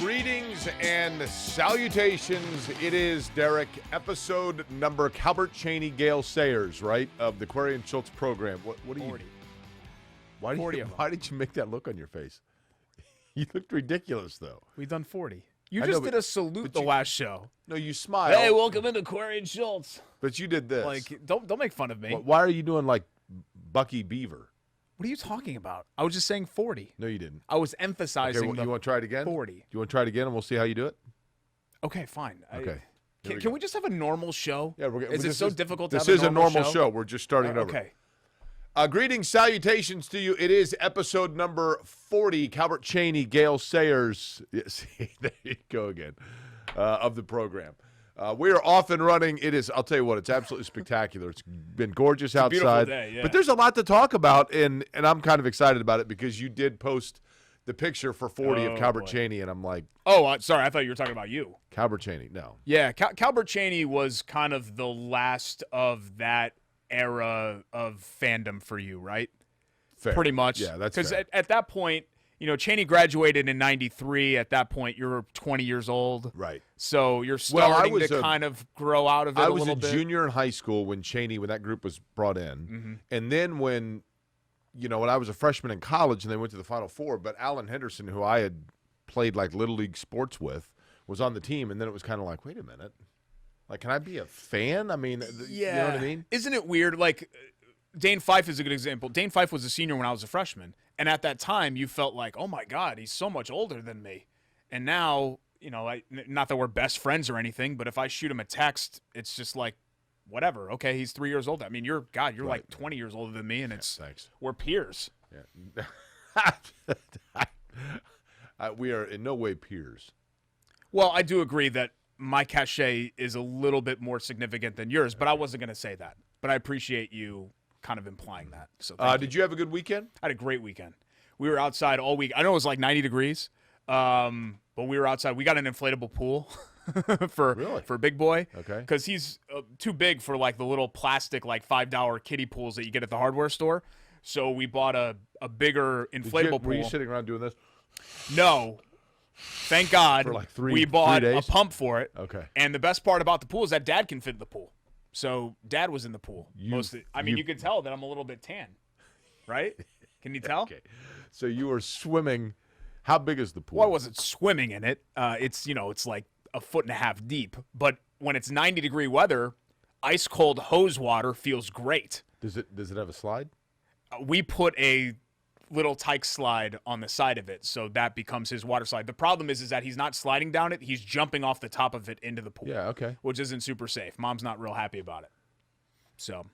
Greetings and salutations. It is, Derek, episode number Calbert Cheney, Gale Sayers, right, of the Query and Schultz program. What are 40. you? Why did you make that look on your face? You looked ridiculous, though. We've done 40. You I just know, did a salute the last show. No, you smiled. Hey, welcome into Query and Schultz. But you did this. Like, don't make fun of me. Why are you doing like Bucky Beaver? What are you talking about? I was just saying 40. No, you didn't. I was emphasizing Okay, you want to try it again? 40. Do you want to try it again, and we'll see how you do it? Okay, fine. Okay. Can we just have a normal show? Yeah, is it so difficult to have This is a normal show. We're just starting it over. Okay. Greetings, salutations to you. It is episode number 40, Calbert Cheney, Gale Sayers. Yes, there you go again, of the program. We are off and running. It is, I'll tell you what, it's absolutely spectacular. It's been gorgeous outside. Beautiful day, yeah. But there's a lot to talk about, and I'm kind of excited about it because you did post the picture for 40 of Calbert Cheney, and I'm like, oh, sorry, I thought you were talking about you. Calbert Cheney, no. Yeah, Calbert Cheney was kind of the last of that era of fandom for you, right? Fair. Pretty much. Yeah, that's because fair. at that point, you know, Cheney graduated in '93. At that point, you're 20 years old. Right. So you're starting to kind of grow out of it a little bit. I was a junior in high school when that group was brought in. Mm-hmm. And then when I was a freshman in college and they went to the Final Four, but Alan Henderson, who I had played like Little League sports with, was on the team. And then it was kind of like, wait a minute. Like, can I be a fan? I mean, yeah. You know what I mean? Isn't it weird? Like, Dane Fife is a good example. Dane Fife was a senior when I was a freshman. And at that time, you felt like, oh, my God, he's so much older than me. And now, you know, not that we're best friends or anything, but if I shoot him a text, it's just like, whatever. Okay, he's 3 years older. I mean, you're right. Like 20 years older than me, and we're peers. Yeah. We are in no way peers. Well, I do agree that my cachet is a little bit more significant than yours, but I wasn't going to say that. But I appreciate you kind of implying that. So did you have a good weekend? I had a great weekend. We were outside all week. I know it was like 90 degrees, but we were outside. We got an inflatable pool for Big Boy. Okay. Because he's too big for like the little plastic like $5 kiddie pools that you get at the hardware store. So we bought a bigger inflatable pool. Were you sitting around doing this? No. Thank God. For like we bought 3 a days? pump for it. Okay. And the best part about the pool is that Dad can fit in the pool. So Dad was in the pool. You can tell that I'm a little bit tan, right? Can you tell? Okay. So you were swimming. How big is the pool? Well, I wasn't swimming in it. It's like a 1.5 feet deep. But when it's 90-degree weather, ice cold hose water feels great. Does it have a slide? We put a little tyke slide on the side of it, so that becomes his water slide. The problem is that he's not sliding down it; he's jumping off the top of it into the pool. Yeah, okay. Which isn't super safe. Mom's not real happy about it. So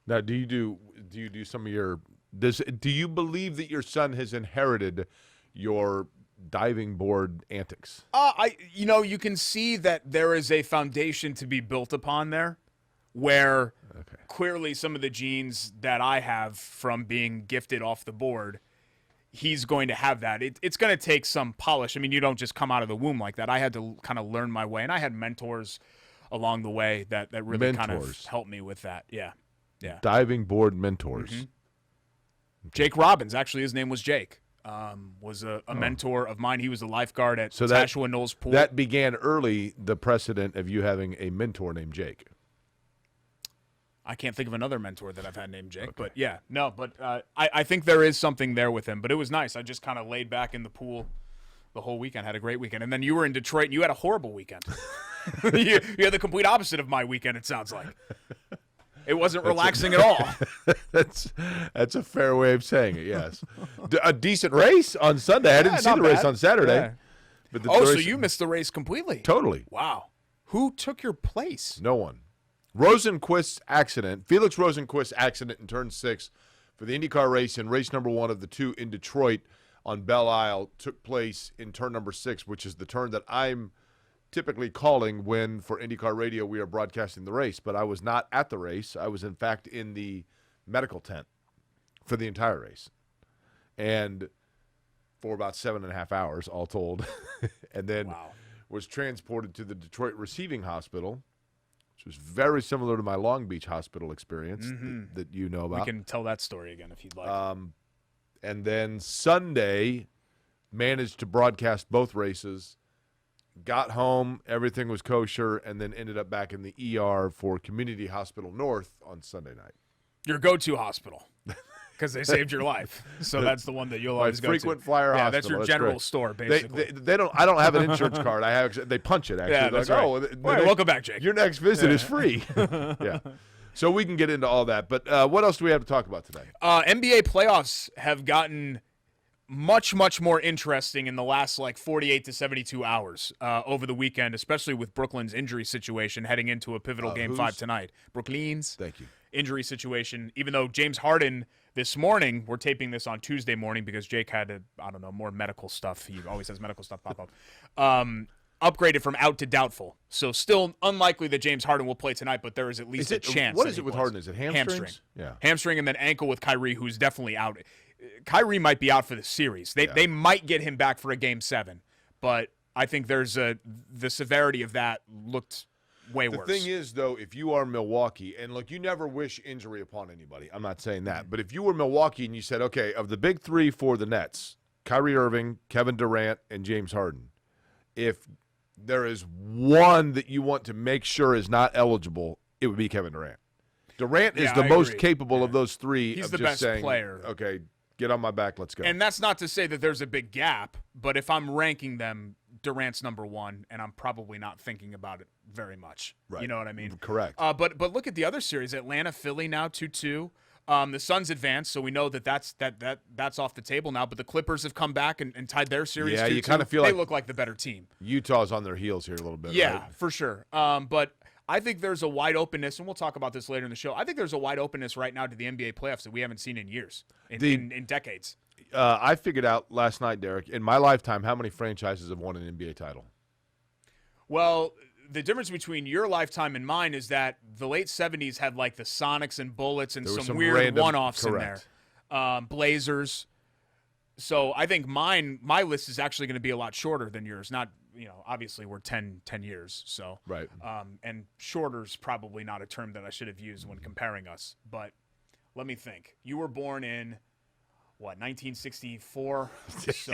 now, do you do some of your? Do you believe that your son has inherited your diving board antics? You can see that there is a foundation to be built upon there, where clearly some of the genes that I have from being gifted off the board, he's going to have that. It's going to take some polish. I mean, you don't just come out of the womb like that. I had to kind of learn my way, and I had mentors along the way that really kind of helped me with that. Yeah. Diving board mentors. Mm-hmm. Jake Robbins, actually, his name was Jake. Was a mentor of mine. He was a lifeguard at Tashua Knowles Pool. That began early, the precedent of you having a mentor named Jake. I can't think of another mentor that I've had named Jake, but yeah, no, but I think there is something there with him. But it was nice. I just kind of laid back in the pool the whole weekend, had a great weekend. And then you were in Detroit, and you had a horrible weekend. you had the complete opposite of my weekend, it sounds like. It wasn't relaxing at all. That's a fair way of saying it, yes. A decent race on Sunday. I didn't see the race on Saturday. Yeah. But so you missed the race completely. Totally. Wow. Who took your place? No one. Felix Rosenquist's accident in turn 6 for the IndyCar race and race number 1 of the 2 in Detroit on Belle Isle took place in turn number 6, which is the turn that I'm typically calling when for IndyCar Radio we are broadcasting the race. But I was not at the race. I was, in fact, in the medical tent for the entire race. And for about 7.5 hours, all told. And then was transported to the Detroit Receiving Hospital, which was very similar to my Long Beach hospital experience that you know about. We can tell that story again if you'd like. And then Sunday, managed to broadcast both races got home, everything was kosher, and then ended up back in the ER for Community Hospital North on Sunday night. Your go-to hospital. Because they saved your life, so that's the one that you'll always go to. Frequent flyer hospital. That's your general store, basically. They don't. I don't have an insurance card. they punch it actually. Yeah, that's right. Welcome back, Jake. Your next visit is free. Yeah. So we can get into all that, but what else do we have to talk about today? NBA playoffs have gotten much, much more interesting in the last 48 to 72 hours over the weekend, especially with Brooklyn's injury situation heading into a pivotal Game 5 tonight. Brooklyn's. Thank you. Injury situation, even though James Harden this morning, we're taping this on Tuesday morning because Jake had more medical stuff. He always has medical stuff pop up. Upgraded from out to doubtful. So still unlikely that James Harden will play tonight, but there is at least a chance. What is it with Harden? Is it hamstring? Yeah. Hamstring and then ankle with Kyrie, who's definitely out. Kyrie might be out for the series. They might get him back for a Game 7, but I think there's the severity of that looked way worse. The thing is, though, if you are Milwaukee, and look, you never wish injury upon anybody. I'm not saying that. But if you were Milwaukee and you said, okay, of the big three for the Nets, Kyrie Irving, Kevin Durant, and James Harden, if there is one that you want to make sure is not eligible, it would be Kevin Durant. Durant is the most capable of those three. He's of the just best saying, player. Okay, get on my back, let's go. And that's not to say that there's a big gap, but if I'm ranking them, Durant's number one, and I'm probably not thinking about it very much. Right. You know what I mean? Correct. But look at the other series. Atlanta, Philly now 2-2. The Suns advanced, so we know that's off the table now. But the Clippers have come back and tied their series. Yeah, 2-2. you kind of feel they like look like the better team. Utah's on their heels here a little bit. Yeah, right? for sure. But I think there's a wide openness, and we'll talk about this later in the show. I think there's a wide openness right now to the NBA playoffs that we haven't seen in years, in decades. I figured out last night, Derek, in my lifetime, how many franchises have won an NBA title? Well, the difference between your lifetime and mine is that the late 70s had the Sonics and Bullets and some weird random, one-offs in there. Blazers. So I think my list is actually going to be a lot shorter than yours. Not, obviously we're 10 years. So, right. And shorter is probably not a term that I should have used when comparing us. But let me think. You were born in, 1964? So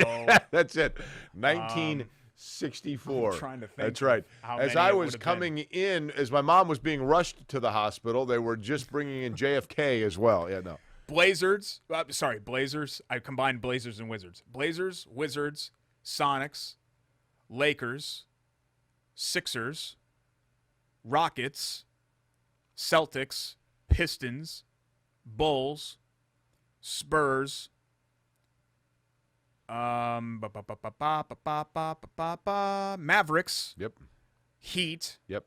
that's it. 1964. I'm trying to think. That's right. As I was coming in, as my mom was being rushed to the hospital, they were just bringing in JFK as well. Yeah, no. Blazers. I combined Blazers and Wizards. Blazers, Wizards, Sonics, Lakers, Sixers, Rockets, Celtics, Pistons, Bulls, Spurs, Mavericks. Yep. Heat. Yep.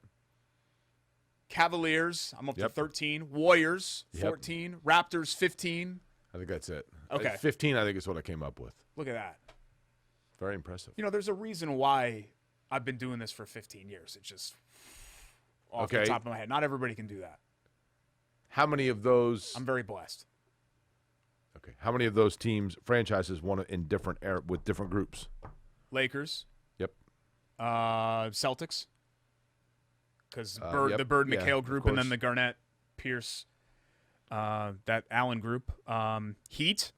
Cavaliers. I'm up to 13. Warriors. 14. Raptors. 15. I think that's it. Okay. 15, I think, is what I came up with. Look at that. Very impressive. There's a reason why I've been doing this for 15 years. It's just off the top of my head. Not everybody can do that. How many of those? I'm very blessed. Okay. How many of those franchises won in with different groups? Lakers. Yep. Celtics. Because the Bird McHale group, and then the Garnett Pierce, that Allen group. Heat.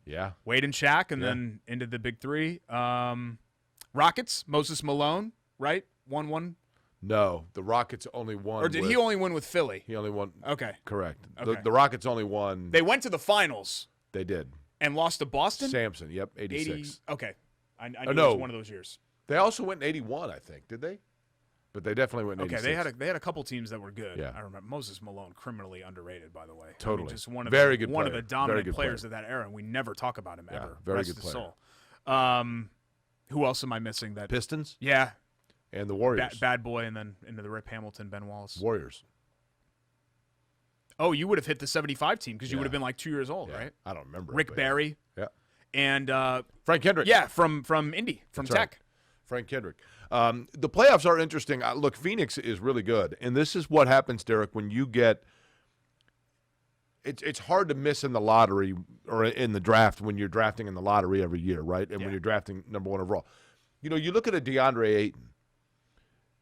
Yeah. Wade and Shaq, and then into the big three. Rockets. Moses Malone, right? 1-1. No, the Rockets only won. Or did he only win with Philly? He only won. Okay. Correct. Okay. The Rockets only won. They went to the finals. They did. And lost to Boston? Sampson, yep, 86. Okay. I knew it was one of those years. They also went in 81, I think. Did they? But they definitely went in 86. Okay, they had a couple teams that were good. Yeah. I remember Moses Malone, criminally underrated, by the way. Totally. Just one of the dominant players of that era, and we never talk about him ever. Very Rest good his player. Soul. Who else am I missing? That Pistons? Yeah. And the Warriors. Bad boy, and then into the Rip Hamilton, Ben Wallace. Warriors. Oh, you would have hit the 75 team because you would have been 2 years old, right? I don't remember. Rick Barry. Yeah. And Frank Kendrick. Yeah, from Indy, from That's Tech. Right. Frank Kendrick. The playoffs are interesting. Look, Phoenix is really good, and this is what happens, Derek, when you get. It's hard to miss in the lottery or in the draft when you're drafting in the lottery every year, right? And when you're drafting number one overall, you look at a DeAndre Ayton.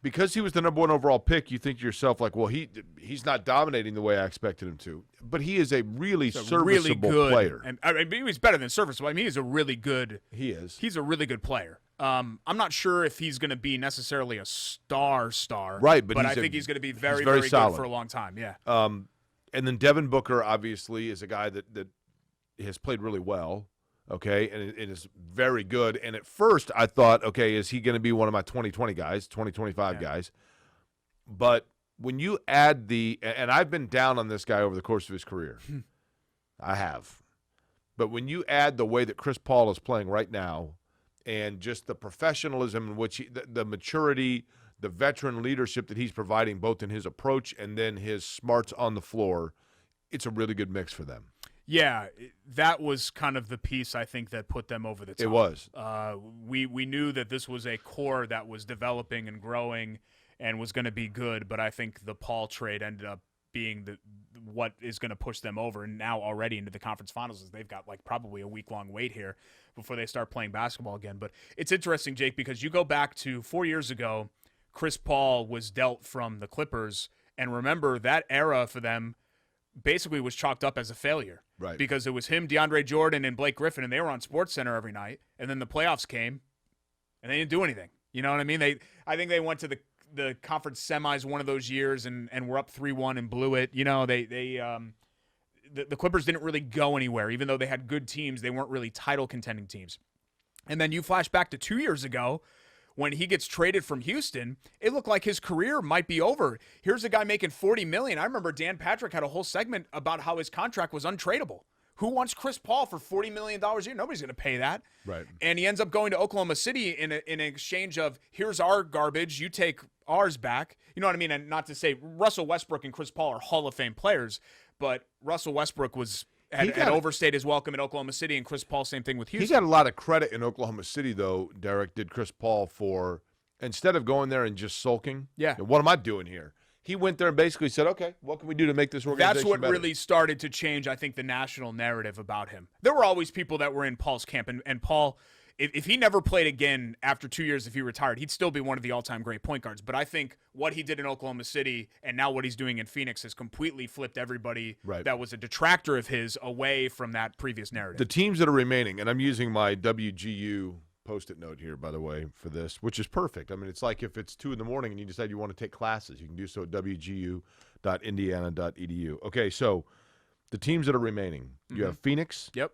because he was the number 1 overall pick, you think to yourself, like, well, he's not dominating the way I expected him to. But he is a really serviceable player. And I mean, he was better than serviceable. I mean, he's a really good. He is. He's a really good player. I'm not sure if he's going to be necessarily a star, right? But I think he's going to be very very solid good for a long time. Yeah. And then Devin Booker obviously is a guy that has played really well. Okay, and it is very good. And at first I thought, okay, is he going to be one of my 2020 guys, 2025 guys? But when you add and I've been down on this guy over the course of his career. I have. But when you add the way that Chris Paul is playing right now and just the professionalism in which the maturity, the veteran leadership that he's providing both in his approach and then his smarts on the floor, it's a really good mix for them. Yeah, that was kind of the piece, I think, that put them over the top. It was. We knew that this was a core that was developing and growing and was going to be good, but I think the Paul trade ended up being what is going to push them over, and now already into the conference finals, as they've got like probably a week-long wait here before they start playing basketball again. But it's interesting, Jake, because you go back to 4 years ago, Chris Paul was dealt from the Clippers, and remember that era for them basically was chalked up as a failure. Right. Because it was him, DeAndre Jordan, and Blake Griffin, and they were on SportsCenter every night. And then the playoffs came, and they didn't do anything. You know what I mean? I think they went to the conference semis one of those years and were up 3-1 and blew it. You know, the Clippers didn't really go anywhere. Even though they had good teams, they weren't really title contending teams. And then you flash back to 2 years ago, when he gets traded from Houston, it looked like his career might be over. Here's a guy making $40 million. I remember Dan Patrick had a whole segment about how his contract was untradeable. Who wants Chris Paul for $40 million a year? Nobody's going to pay that. Right. And he ends up going to Oklahoma City in exchange of, here's our garbage, you take ours back. You know what I mean? And not to say Russell Westbrook and Chris Paul are Hall of Fame players, but Russell Westbrook had overstayed his welcome at Oklahoma City, and Chris Paul, same thing with Houston. He got a lot of credit in Oklahoma City, though, Derek, did Chris Paul, for instead of going there and just sulking, what am I doing here? He went there and basically said, okay, what can we do to make this organization That's what better? really started to change, I think, the national narrative about him. There were always people that were in Paul's camp, and Paul, if he never played again after 2 years, if he retired, he'd still be one of the all-time great point guards. But I think what he did in Oklahoma City and now what he's doing in Phoenix has completely flipped everybody that was a detractor of his away from that previous narrative. The teams that are remaining, and I'm using my WGU Post-it note here, by the way, for this, which is perfect. I mean, it's like if it's 2 in the morning and you decide you want to take classes, you can do so at wgu.indiana.edu. Okay, so the teams that are remaining, you have Phoenix. Yep.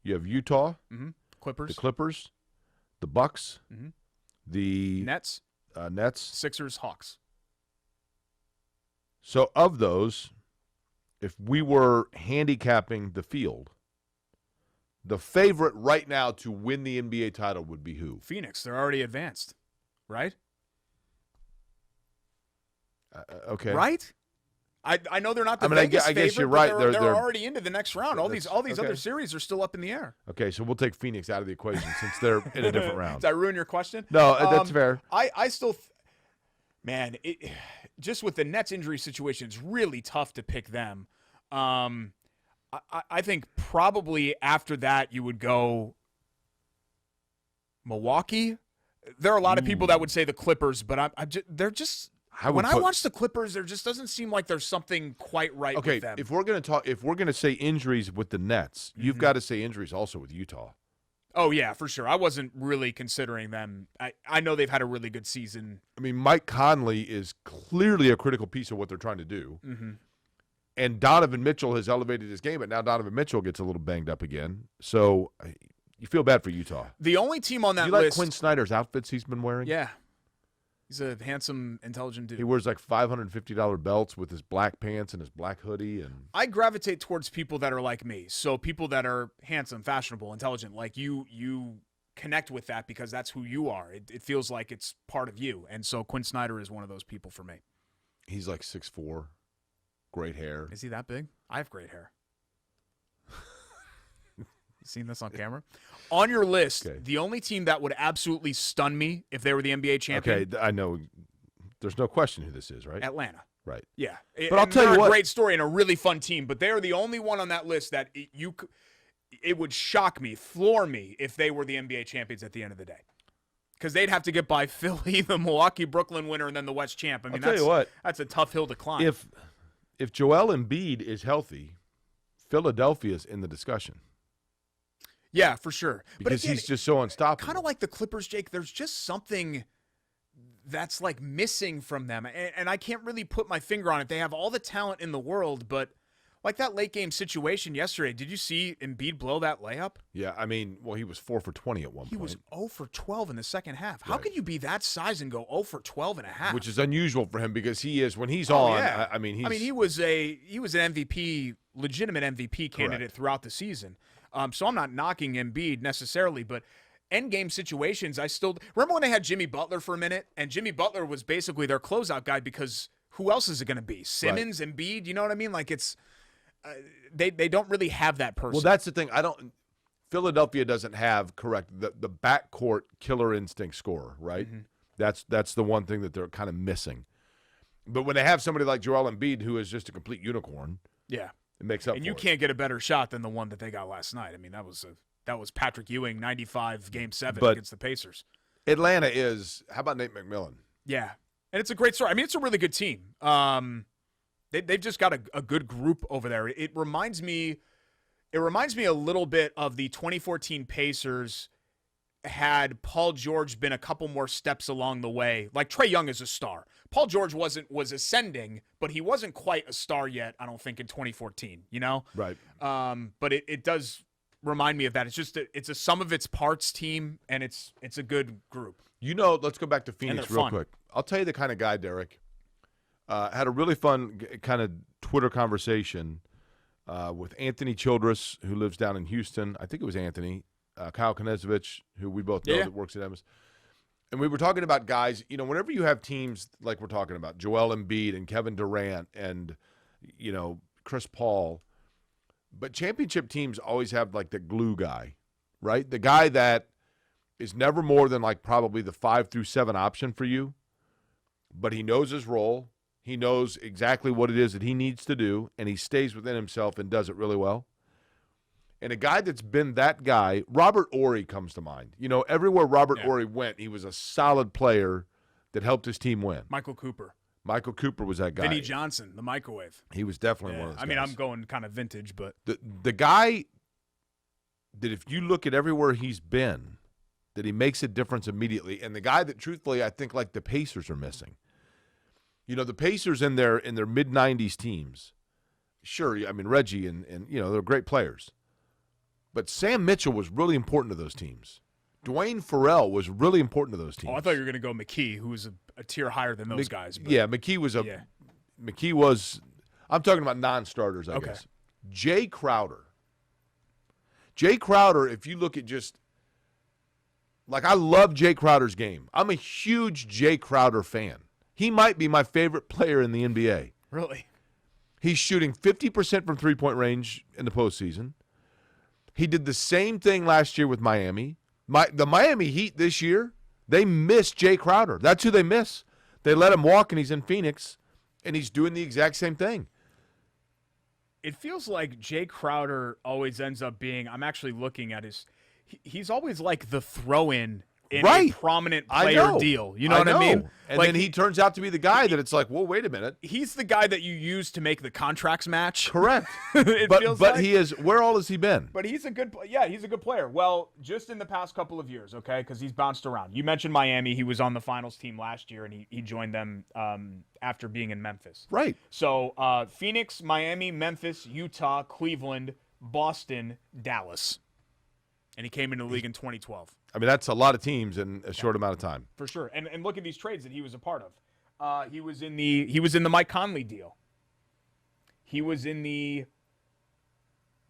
You have Utah. Clippers. The Clippers. The Bucks. The Nets. Nets. Sixers. Hawks. So of those, if we were handicapping the field, the favorite right now to win the NBA title would be who? Phoenix. They're already advanced, right? Okay. Right? I know they're not the I Vegas guess favorite, you're right. They're already into the next round. All these okay. other series are still up in the air. Okay, so we'll take Phoenix out of the equation since they're in a different round. Did I ruin your question? No, that's fair. I still, man, just with the Nets injury situation, it's really tough to pick them. I think probably after that you would go Milwaukee. There are a lot of people that would say the Clippers, but they're just. I watch the Clippers, there just doesn't seem like there's something quite right with them. If we're going to say injuries with the Nets, you've got to say injuries also with Utah. Oh yeah, for sure. I wasn't really considering them. I know they've had a really good season. I mean, Mike Conley is clearly a critical piece of what they're trying to do. And Donovan Mitchell has elevated his game, but now Donovan Mitchell gets a little banged up again. So you feel bad for Utah. The only team on that list. You like Quinn Snyder's outfits he's been wearing? Yeah. He's a handsome, intelligent dude. He wears like $550 belts with his black pants and his black hoodie. And I gravitate towards people that are like me. So people that are handsome, fashionable, intelligent, like you connect with that because that's who you are. It feels like it's part of you. And so Quinn Snyder is one of those people for me. He's like 6'4", great hair. Is he that big? I have great hair. You seen this on camera? On your list, the only team that would absolutely stun me if they were the NBA champion. Okay, I know. There's no question who this is, right? Atlanta. Right. Yeah. But I'll tell you what. A great story and a really fun team, but they're the only one on that list that it would shock me, floor me if they were the NBA champions at the end of the day. Because they'd have to get by Philly, the Milwaukee Brooklyn winner, and then the West champ. I mean, I'll tell you what, that's a tough hill to climb. If Joel Embiid is healthy, Philadelphia's in the discussion. Yeah, for sure. Because he's just so unstoppable. Kind of like the Clippers, Jake. There's just something that's like missing from them. And I can't really put my finger on it. They have all the talent in the world, but like that late game situation yesterday, did you see Embiid blow that layup? Yeah, I mean, well, he was 4 for 20 at one point. He was 0 for 12 in the second half. How can you be that size and go 0 for 12 and a half? Which is unusual for him because he is, when he's on, yeah. I mean, he was an MVP, legitimate MVP candidate throughout the season. So I'm not knocking Embiid necessarily, but end game situations, I still remember when they had Jimmy Butler for a minute, and Jimmy Butler was basically their closeout guy because who else is it going to be? Simmons, Embiid, you know what I mean? Like it's they don't really have that person. Well, that's the thing. Philadelphia doesn't have the backcourt killer instinct scorer, right? Mm-hmm. That's the one thing that they're kind of missing. But when they have somebody like Joel Embiid, who is just a complete unicorn, yeah, it makes up. And you can't get a better shot than the one that they got last night. I mean, that was Patrick Ewing, 95 Game 7 against the Pacers. Atlanta is. How about Nate McMillan? Yeah, and it's a great story. I mean, it's a really good team. They've just got a good group over there. It reminds me a little bit of the 2014 Pacers had Paul George been a couple more steps along the way. Like Trae Young is a star. Paul George was ascending, but he wasn't quite a star yet, I don't think, in 2014, you know? Right. But it does remind me of that. It's just it's a sum of its parts team, and it's a good group. You know, let's go back to Phoenix real quick. I'll tell you the kind of guy, Derek. Had a really fun kind of Twitter conversation with Anthony Childress, who lives down in Houston. I think it was Anthony. Kyle Knezovich, who we both know that works at Emmis. And we were talking about guys, you know, whenever you have teams like we're talking about, Joel Embiid and Kevin Durant and, you know, Chris Paul, but championship teams always have like the glue guy, right? The guy that is never more than like probably the 5 through 7 option for you, but he knows his role. He knows exactly what it is that he needs to do, and he stays within himself and does it really well. And a guy that's been that guy, Robert Horry comes to mind. You know, everywhere Robert Horry went, he was a solid player that helped his team win. Michael Cooper was that guy. Vinnie Johnson, the microwave. He was definitely one of those guys. I mean, I'm going kind of vintage, but. The guy that if you look at everywhere he's been, that he makes a difference immediately, and the guy that truthfully I think like the Pacers are missing. You know, the Pacers in their mid-'90s teams, sure, I mean, Reggie and you know, they're great players. But Sam Mitchell was really important to those teams. Dwayne Farrell was really important to those teams. Oh, I thought you were going to go McKee, who was a tier higher than those guys. But. Yeah, McKee was – I'm talking about non-starters, I guess. Jay Crowder, if you look at just – like, I love Jay Crowder's game. I'm a huge Jay Crowder fan. He might be my favorite player in the NBA. Really? He's shooting 50% from three-point range in the postseason. He did the same thing last year with Miami. The Miami Heat this year, they miss Jay Crowder. That's who they miss. They let him walk, and he's in Phoenix, and he's doing the exact same thing. It feels like Jay Crowder always ends up being – I'm actually looking at his – he's always like the throw-in in a prominent player deal. You know what I mean? And like, then he turns out to be the guy that it's like, well, wait a minute. He's the guy that you use to make the contracts match. Correct. Feels like. He is – where all has he been? But he's a good player. Well, just in the past couple of years, okay, because he's bounced around. You mentioned Miami. He was on the finals team last year, and he joined them after being in Memphis. Right. So Phoenix, Miami, Memphis, Utah, Cleveland, Boston, Dallas. And he came into the league in 2012. I mean, that's a lot of teams in a short amount of time. For sure. And look at these trades that he was a part of. He was in the Mike Conley deal. He was in the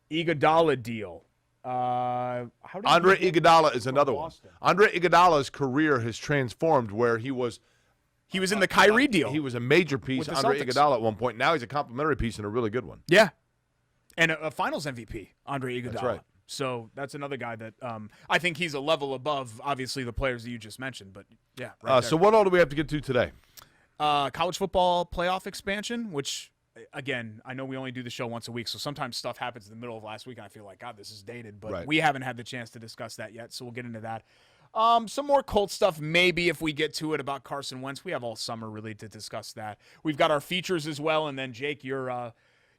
Iguodala deal. Andre Iguodala is another one. Andre Iguodala's career has transformed where he was in the Kyrie deal. He was a major piece, Andre Iguodala, at one point. Now he's a complimentary piece and a really good one. Yeah. And a finals MVP, Andre Iguodala. That's right. So that's another guy that I think he's a level above, obviously, the players that you just mentioned. But, yeah. So what all do we have to get to today? College football playoff expansion, which, again, I know we only do the show once a week, so sometimes stuff happens in the middle of last week, and I feel like, God, this is dated. But we haven't had the chance to discuss that yet, so we'll get into that. Some more Colts stuff, maybe if we get to it about Carson Wentz. We have all summer really to discuss that. We've got our features as well, and then Jake, your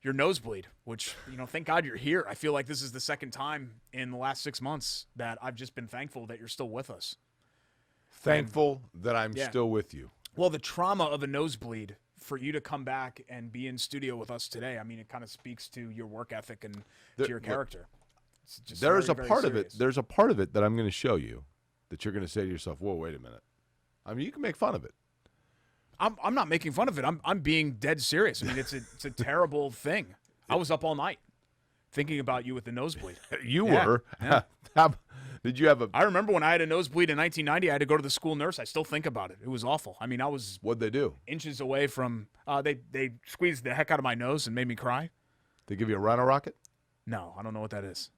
nosebleed, which thank God you're here. I feel like this is the second time in the last 6 months that I've just been thankful that you're still with us. Thankful that I'm still with you. Well, the trauma of a nosebleed for you to come back and be in studio with us today. I mean, it kind of speaks to your work ethic and to your character. It's just there's very, a part very of it. serious. There's a part of it that I'm going to show you that you're going to say to yourself, "Whoa, wait a minute." I mean, you can make fun of it. I'm not making fun of it. I'm being dead serious. I mean, it's a terrible thing. I was up all night thinking about you with the nosebleed. You were. Yeah. Did you have a? I remember when I had a nosebleed in 1990. I had to go to the school nurse. I still think about it. It was awful. I mean, I was What'd they do? inches away from. They squeezed the heck out of my nose and made me cry. They give you a rhino rocket? No, I don't know what that is.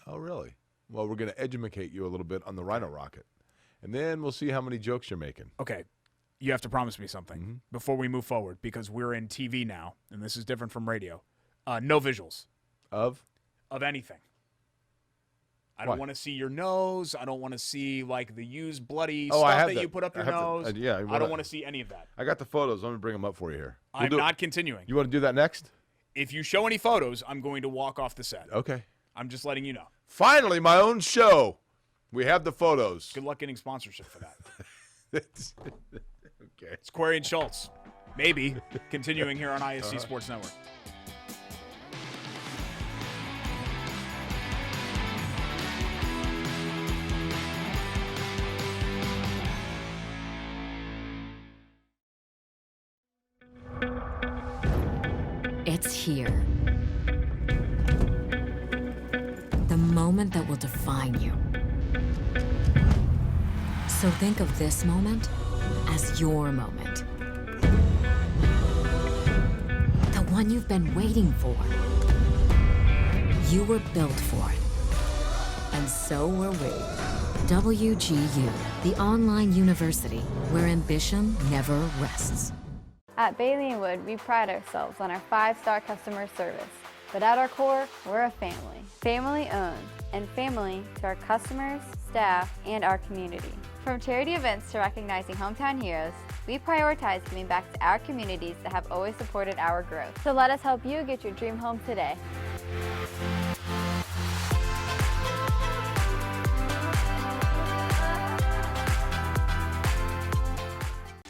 Oh, really? Well, we're going to educate you a little bit on the rhino rocket, and then we'll see how many jokes you're making. Okay, you have to promise me something before we move forward because we're in TV now, and this is different from radio. No visuals Of anything. I don't want to see your nose. I don't want to see like the used bloody stuff that you put up your nose. I don't want to see any of that. I got the photos. Let me bring them up for you here. I'm not continuing. You want to do that next? If you show any photos, I'm going to walk off the set. Okay. I'm just letting you know. Finally, my own show. We have the photos. Good luck getting sponsorship for that. Okay. It's Query and Schultz. Maybe. Continuing here on ISC Sports Network. It's here. The moment that will define you. So think of this moment as your moment. The one you've been waiting for. You were built for it. And so were we. WGU, the online university where ambition never rests. At Bailey & Wood, we pride ourselves on our 5-star customer service. But at our core, we're a family. Family owned, and family to our customers, staff, and our community. From charity events to recognizing hometown heroes, we prioritize giving back to our communities that have always supported our growth. So let us help you get your dream home today.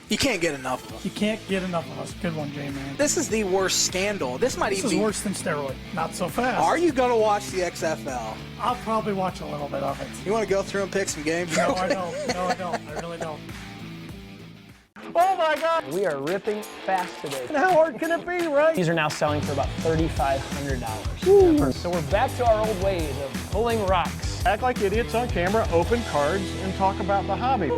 You can't get enough of them. You can't get enough of us. Good one, J-Man. This is the worst scandal. This is worse than steroid. Not so fast. Are you going to watch the XFL? I'll probably watch a little bit of it. You want to go through and pick some games? No, I don't. No, I don't. I really don't. Oh my God! We are ripping fast today. And how hard can it be, right? These are now selling for about $3,500. So we're back to our old ways of pulling rocks. Act like idiots on camera, open cards, and talk about the hobby.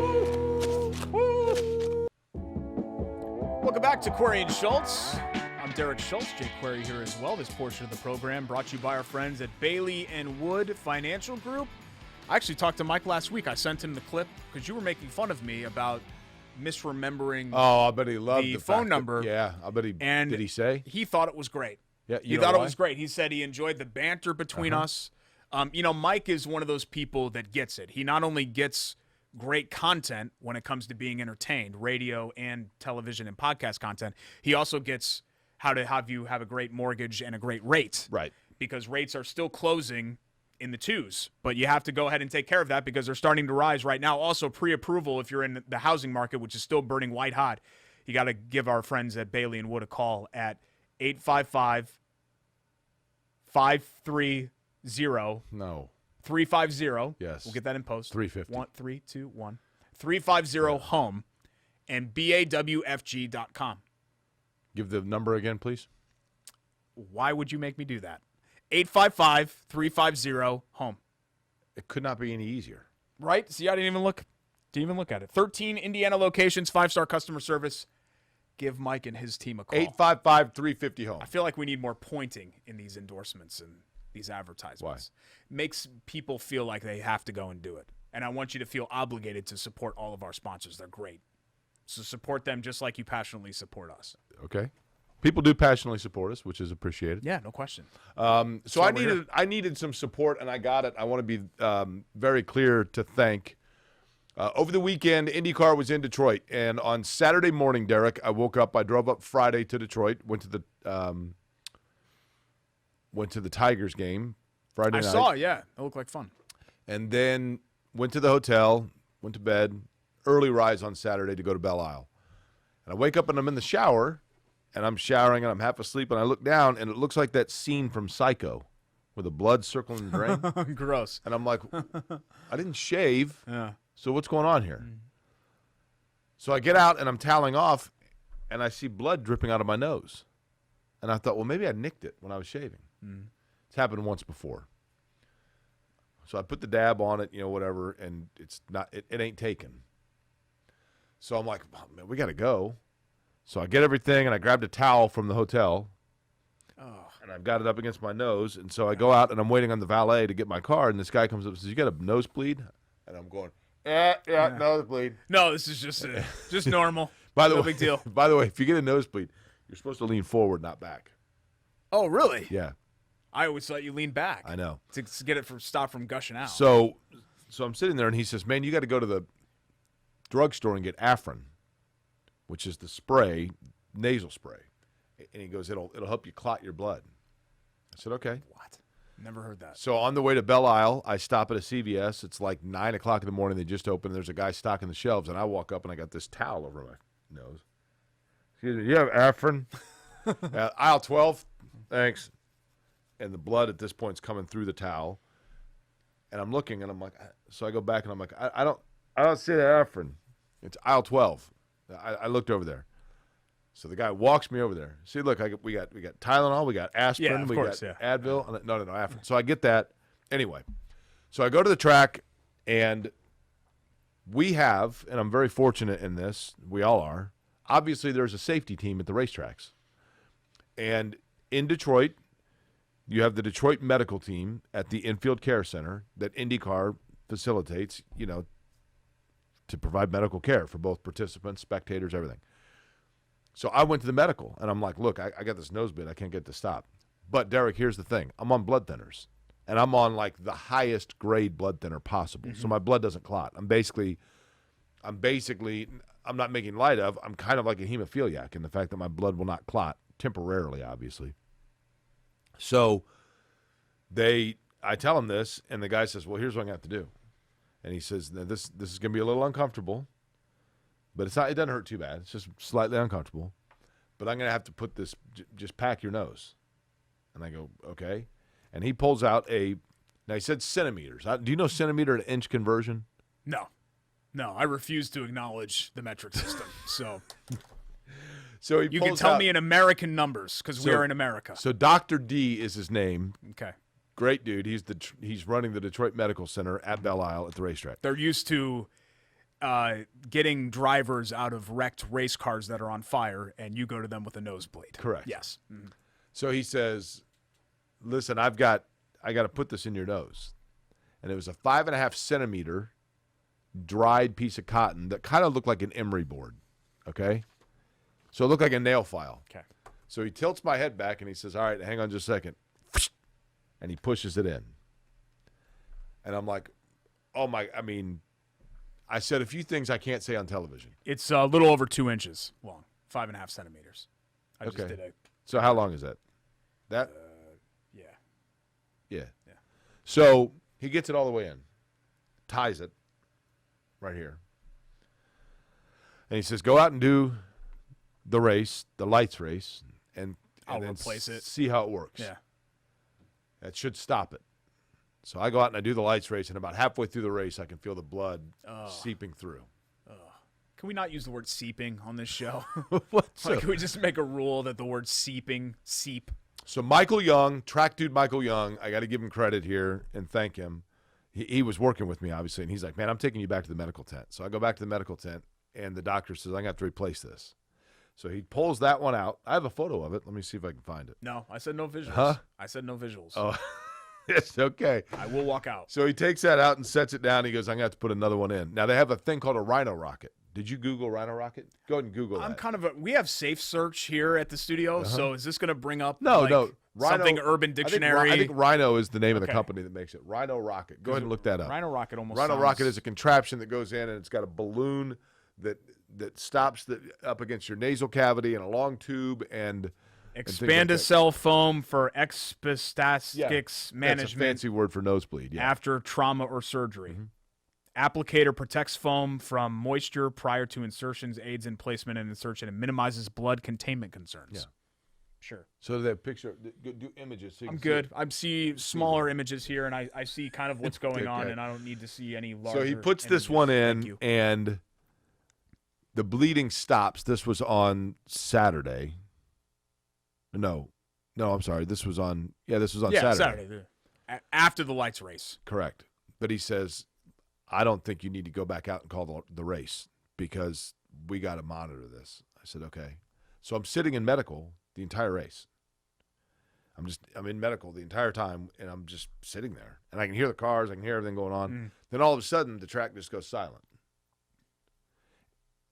Welcome back to Query and Schultz. I'm Derek Schultz, Jake Query here as well. This portion of the program brought to you by our friends at Bailey & Wood Financial Group. I actually talked to Mike last week. I sent him the clip because you were making fun of me about misremembering I bet he loved the fact phone that- number. Yeah, I bet he And did he say? He thought it was great. Yeah, he thought it was great. He said he enjoyed the banter between us. Mike is one of those people that gets it. He not only gets great content when it comes to being entertained, radio and television and podcast content, he also gets how to have you have a great mortgage and a great rate. Right. Because rates are still closing in the 2s, but you have to go ahead and take care of that because they're starting to rise right now. Also, pre-approval, if you're in the housing market, which is still burning white hot, you got to give our friends at Bailey & Wood a call at 855-530 No. 350. Yes. We'll get that in post. 350. 321 350 home and bawfg.com. Give the number again, please. Why would you make me do that? 855-350 home. It could not be any easier. Right? See, I didn't even look at it. 13 Indiana locations, 5-star customer service. Give Mike and his team a call. 855-350 home. I feel like we need more pointing in these endorsements and these advertisements. Why? Makes people feel like they have to go and do it. And I want you to feel obligated to support all of our sponsors. They're great. So support them just like you passionately support us. Okay. People do passionately support us, which is appreciated. Yeah, no question. So I needed some support, and I got it. I want to be very clear to thank Over the weekend, IndyCar was in Detroit, and on Saturday morning, Derek, I woke up. I drove up Friday to Detroit, went to the Tigers game Friday night. I saw, yeah. It looked like fun. And then went to the hotel, went to bed, early rise on Saturday to go to Belle Isle. And I wake up and I'm in the shower, and I'm showering and I'm half asleep, and I look down, and it looks like that scene from Psycho with the blood circling the drain. Gross. And I'm like, I didn't shave. Yeah. So what's going on here? So I get out and I'm toweling off, and I see blood dripping out of my nose. And I thought, well, maybe I nicked it when I was shaving. It's happened once before. So I put the dab on it, whatever, and it's not. It ain't taken. So I'm like, oh, man, we got to go. So I get everything, and I grabbed a towel from the hotel, and I've got it up against my nose. And so I go out, and I'm waiting on the valet to get my car, and this guy comes up and says, you got a nosebleed? And I'm going, yeah, nosebleed. No, this is just normal. No big deal. By the way, if you get a nosebleed, you're supposed to lean forward, not back. Oh, really? Yeah, I always thought you leaned back. I know. To get it stop from gushing out. So I'm sitting there, and he says, man, you got to go to the drugstore and get Afrin, which is the spray, nasal spray. And he goes, it'll help you clot your blood. I said, okay. What? Never heard that. So on the way to Belle Isle, I stop at a CVS. It's like 9 o'clock in the morning. They just opened. There's a guy stocking the shelves, and I walk up, and I got this towel over my nose. Excuse me, you have Afrin? Aisle 12? Thanks. And the blood at this point is coming through the towel. And I'm looking, and I'm like, so I go back, and I'm like, I don't see the Afrin. It's aisle 12. I looked over there. So the guy walks me over there. See, look, we got Tylenol, we got aspirin, we got Advil. No, Afrin. So I get that. Anyway, so I go to the track, and we have, and I'm very fortunate in this, we all are, obviously there's a safety team at the racetracks. And in Detroit, you have the Detroit medical team at the Infield Care Center that IndyCar facilitates, to provide medical care for both participants, spectators, everything. So I went to the medical, and I'm like, look, I got this nosebleed. I can't get to stop. But, Derek, here's the thing. I'm on blood thinners, and I'm on, like, the highest grade blood thinner possible. So my blood doesn't clot. I'm not making light of, I'm kind of like a hemophiliac in the fact that my blood will not clot, temporarily, obviously. So I tell him this, and the guy says, well, here's what I'm going to have to do. And he says, now this is going to be a little uncomfortable. But it doesn't hurt too bad. It's just slightly uncomfortable. But I'm going to have to put this, just pack your nose. And I go, okay. And he pulls out now he said centimeters. Do you know centimeter to inch conversion? No, I refuse to acknowledge the metric system. So you can tell me in American numbers because we are in America. So Dr. D is his name. Okay. Great dude. He's running the Detroit Medical Center at Belle Isle at the racetrack. They're used to getting drivers out of wrecked race cars that are on fire, and you go to them with a nosebleed. Correct. Yes. Mm-hmm. So he says, listen, I got to put this in your nose. And it was a 5.5 centimeter dried piece of cotton that kind of looked like an emery board. Okay? So it looked like a nail file. Okay. So he tilts my head back, and he says, all right, hang on just a second. And he pushes it in. And I'm like, I said a few things I can't say on television. It's a little over 2 inches long, 5.5 centimeters. I just did it. So how long is that? Yeah. Yeah. So he gets it all the way in, ties it right here. And he says, go out and do the race, the lights race, and I'll then replace it. See how it works. Yeah. That should stop it. So I go out and I do the lights race, and about halfway through the race, I can feel the blood seeping through. Can we not use the word seeping on this show? So, can we just make a rule that the word seep? So Michael Young, track dude Michael Young, I got to give him credit here and thank him. He was working with me, obviously, and he's like, man, I'm taking you back to the medical tent. So I go back to the medical tent, and the doctor says, I'm going to have to replace this. So he pulls that one out. I have a photo of it. Let me see if I can find it. No, I said no visuals. Huh? I said no visuals. Oh, it's okay. I will walk out. So he takes that out and sets it down. He goes, I'm going to have to put another one in. Now, they have a thing called a rhino rocket. Did you Google rhino rocket? Go ahead and Google that. We have safe search here at the studio, so is this going to bring up? No. something Urban Dictionary. I think Rhino is the name of the company that makes it. Rhino Rocket. Go ahead and look that up. Rhino Rocket almost Rhino sounds... Rocket is a contraption that goes in, and it's got a balloon that stops up against your nasal cavity and a long tube and Expandicell foam for epistaxis management. That's a fancy word for nosebleed. Yeah. After trauma or surgery. Applicator protects foam from moisture prior to insertions, aids in placement and insertion, and minimizes blood containment concerns. Yeah. Sure. So that picture, do images. So I'm good. I see smaller images here, and I see kind of what's going on, and I don't need to see any larger So he puts images. this one in, and the bleeding stops. This was on Saturday. No, I'm sorry. This was on Saturday. After the lights race. Correct. But he says, I don't think you need to go back out and call the race because we got to monitor this. I said, okay. So I'm sitting in medical the entire race. I'm in medical the entire time, and I'm just sitting there. And I can hear the cars. I can hear everything going on. Then all of a sudden, the track just goes silent.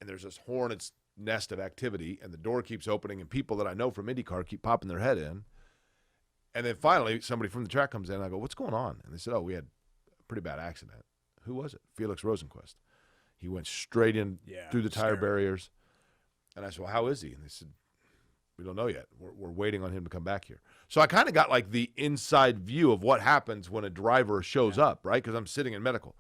And there's this hornet's nest of activity, and the door keeps opening, and people that I know from IndyCar keep popping their head in. And then finally, somebody from the track comes in, and I go, what's going on? And they said, we had a pretty bad accident. Who was it? Felix Rosenquist. He went straight in through the tire barriers. And I said, well, how is he? And they said, we don't know yet. We're waiting on him to come back here. So I kind of got like the inside view of what happens when a driver shows up, right? Because I'm sitting in medical.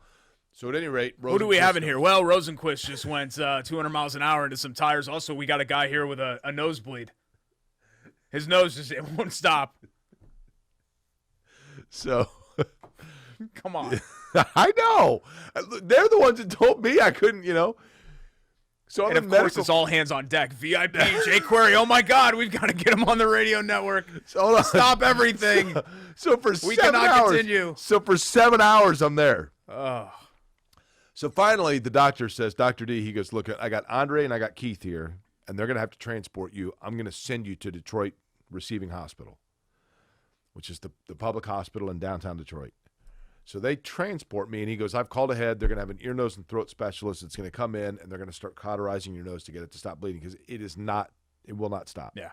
So at any rate, who do we have in here? Well, Rosenquist just went 200 miles an hour into some tires. Also, we got a guy here with a nosebleed. His nose it won't stop. So, come on. I know. They're the ones that told me I couldn't, So I'm and of course, it's all hands on deck. VIP, Jay Query. Oh my God, we've got to get him on the radio network. So stop everything. So for we 7 cannot hours, continue. So for 7 hours, I'm there. Oh. So finally, the doctor says, Dr. D, he goes, look, I got Andre and I got Keith here, and they're going to have to transport you. I'm going to send you to Detroit Receiving Hospital, which is the public hospital in downtown Detroit. So they transport me, and he goes, I've called ahead. They're going to have an ear, nose, and throat specialist that's going to come in, and they're going to start cauterizing your nose to get it to stop bleeding because it will not stop. Yeah.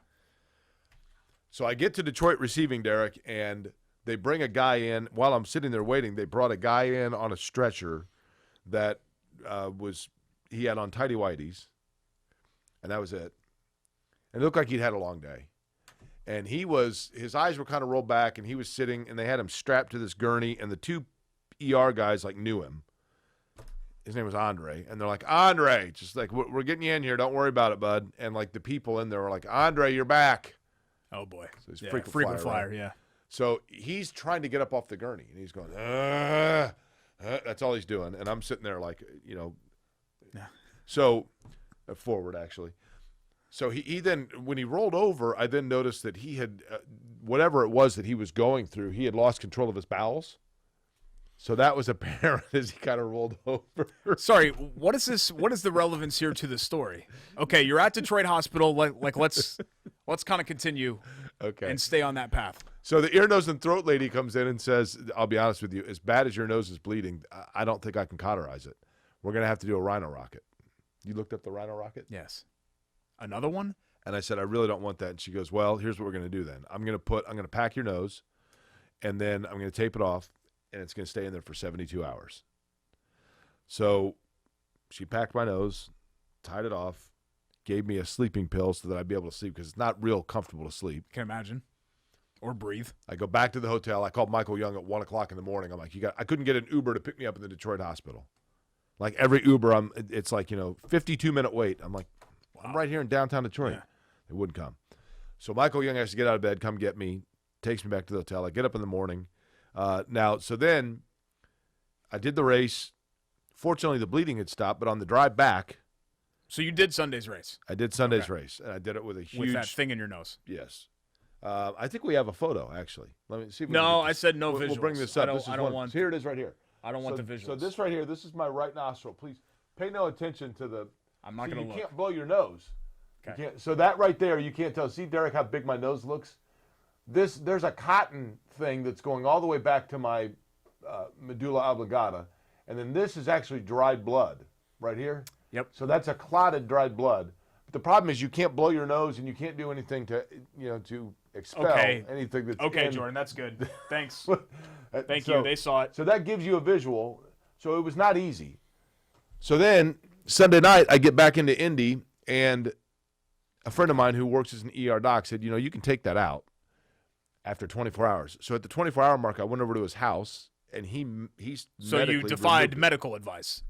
So I get to Detroit Receiving, Derek, and they bring a guy in. While I'm sitting there waiting, they brought a guy in on a stretcher that he had on tighty whities, and that was it. And it looked like he'd had a long day. And his eyes were kind of rolled back, and he was sitting, and they had him strapped to this gurney, and the two ER guys, knew him. His name was Andre. And they're like, Andre, just like, we're getting you in here. Don't worry about it, bud. And, the people in there were like, Andre, you're back. Oh, boy. So he's frequent flyer, right? yeah. So he's trying to get up off the gurney, and he's going, that's all he's doing. And I'm sitting there So forward, actually. So he then, when he rolled over, I then noticed that he had, whatever it was that he was going through, he had lost control of his bowels. So that was apparent as he kind of rolled over. Sorry, what is this? What is the relevance here to the story? Okay, you're at Detroit Hospital. Let's kind of continue and stay on that path. So the ear, nose, and throat lady comes in and says, I'll be honest with you, as bad as your nose is bleeding, I don't think I can cauterize it. We're going to have to do a Rhino Rocket. You looked up the Rhino Rocket? Yes. Another one? And I said, I really don't want that. And she goes, well, here's what we're going to do then. I'm going to pack your nose, and then I'm going to tape it off, and it's going to stay in there for 72 hours. So she packed my nose, tied it off, gave me a sleeping pill so that I'd be able to sleep because it's not real comfortable to sleep. Can imagine. Or breathe. I go back to the hotel. I called Michael Young at 1 o'clock in the morning. I'm like, I couldn't get an Uber to pick me up in the Detroit hospital. Like every Uber, it's 52-minute wait. I'm like, I'm right here in downtown Detroit. Yeah. They wouldn't come. So Michael Young has to get out of bed, come get me, takes me back to the hotel. I get up in the morning. So then I did the race. Fortunately, the bleeding had stopped, but on the drive back. So you did Sunday's race? I did Sunday's race, and I did it with a huge. With that thing in your nose? Yes. I think we have a photo, actually. Let me see if we No, can I said no visuals. We'll bring this up. I don't want. Here it is right here. I don't want the visuals. So this right here, this is my right nostril. Please pay no attention to the. I'm not going to look. You can't blow your nose. Okay. You can't, so that right there, you can't tell. See, Derek, how big my nose looks? There's a cotton thing that's going all the way back to my medulla oblongata, and then this is actually dried blood right here. Yep. So that's a clotted dried blood. the problem is you can't blow your nose and you can't do anything to expel anything that's okay, in. Jordan, that's good. Thanks. Thank So- you. They saw it. So that gives you a visual. So it was not easy. So then Sunday night I get back into Indy, and a friend of mine who works as an ER doc said, you can take that out after 24 hours. So at the 24-hour mark, I went over to his house, and he's So you defied medical advice.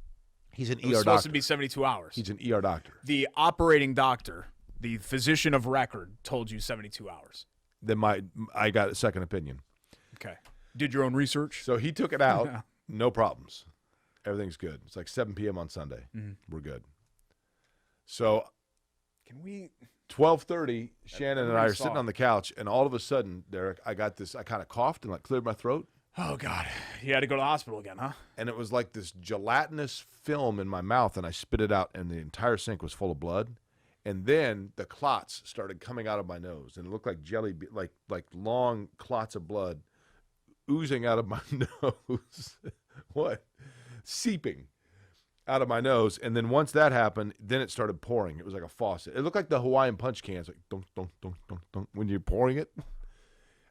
He's an It was ER supposed doctor. to be 72 hours. He's an ER doctor. The operating doctor, the physician of record, told you 72 hours. Then I got a second opinion. Okay. Did your own research? So he took it out, no problems. Everything's good. It's like 7 p.m. on Sunday. Mm-hmm. We're good. So Can we 12:30, Shannon and I are Everybody saw sitting it. on the couch, and all of a sudden, Derek, I kind of coughed and cleared my throat, Oh, God. You had to go to the hospital again, huh? and it was like this gelatinous film in my mouth, and I spit it out, and the entire sink was full of blood. And then the clots started coming out of my nose, and it looked like jelly, like long clots of blood oozing out of my nose. What? Seeping out of my nose. And then once that happened, then it started pouring. It was like a faucet. It looked like the Hawaiian punch cans, like dunk, dunk, dunk, dunk, dunk, when you're pouring it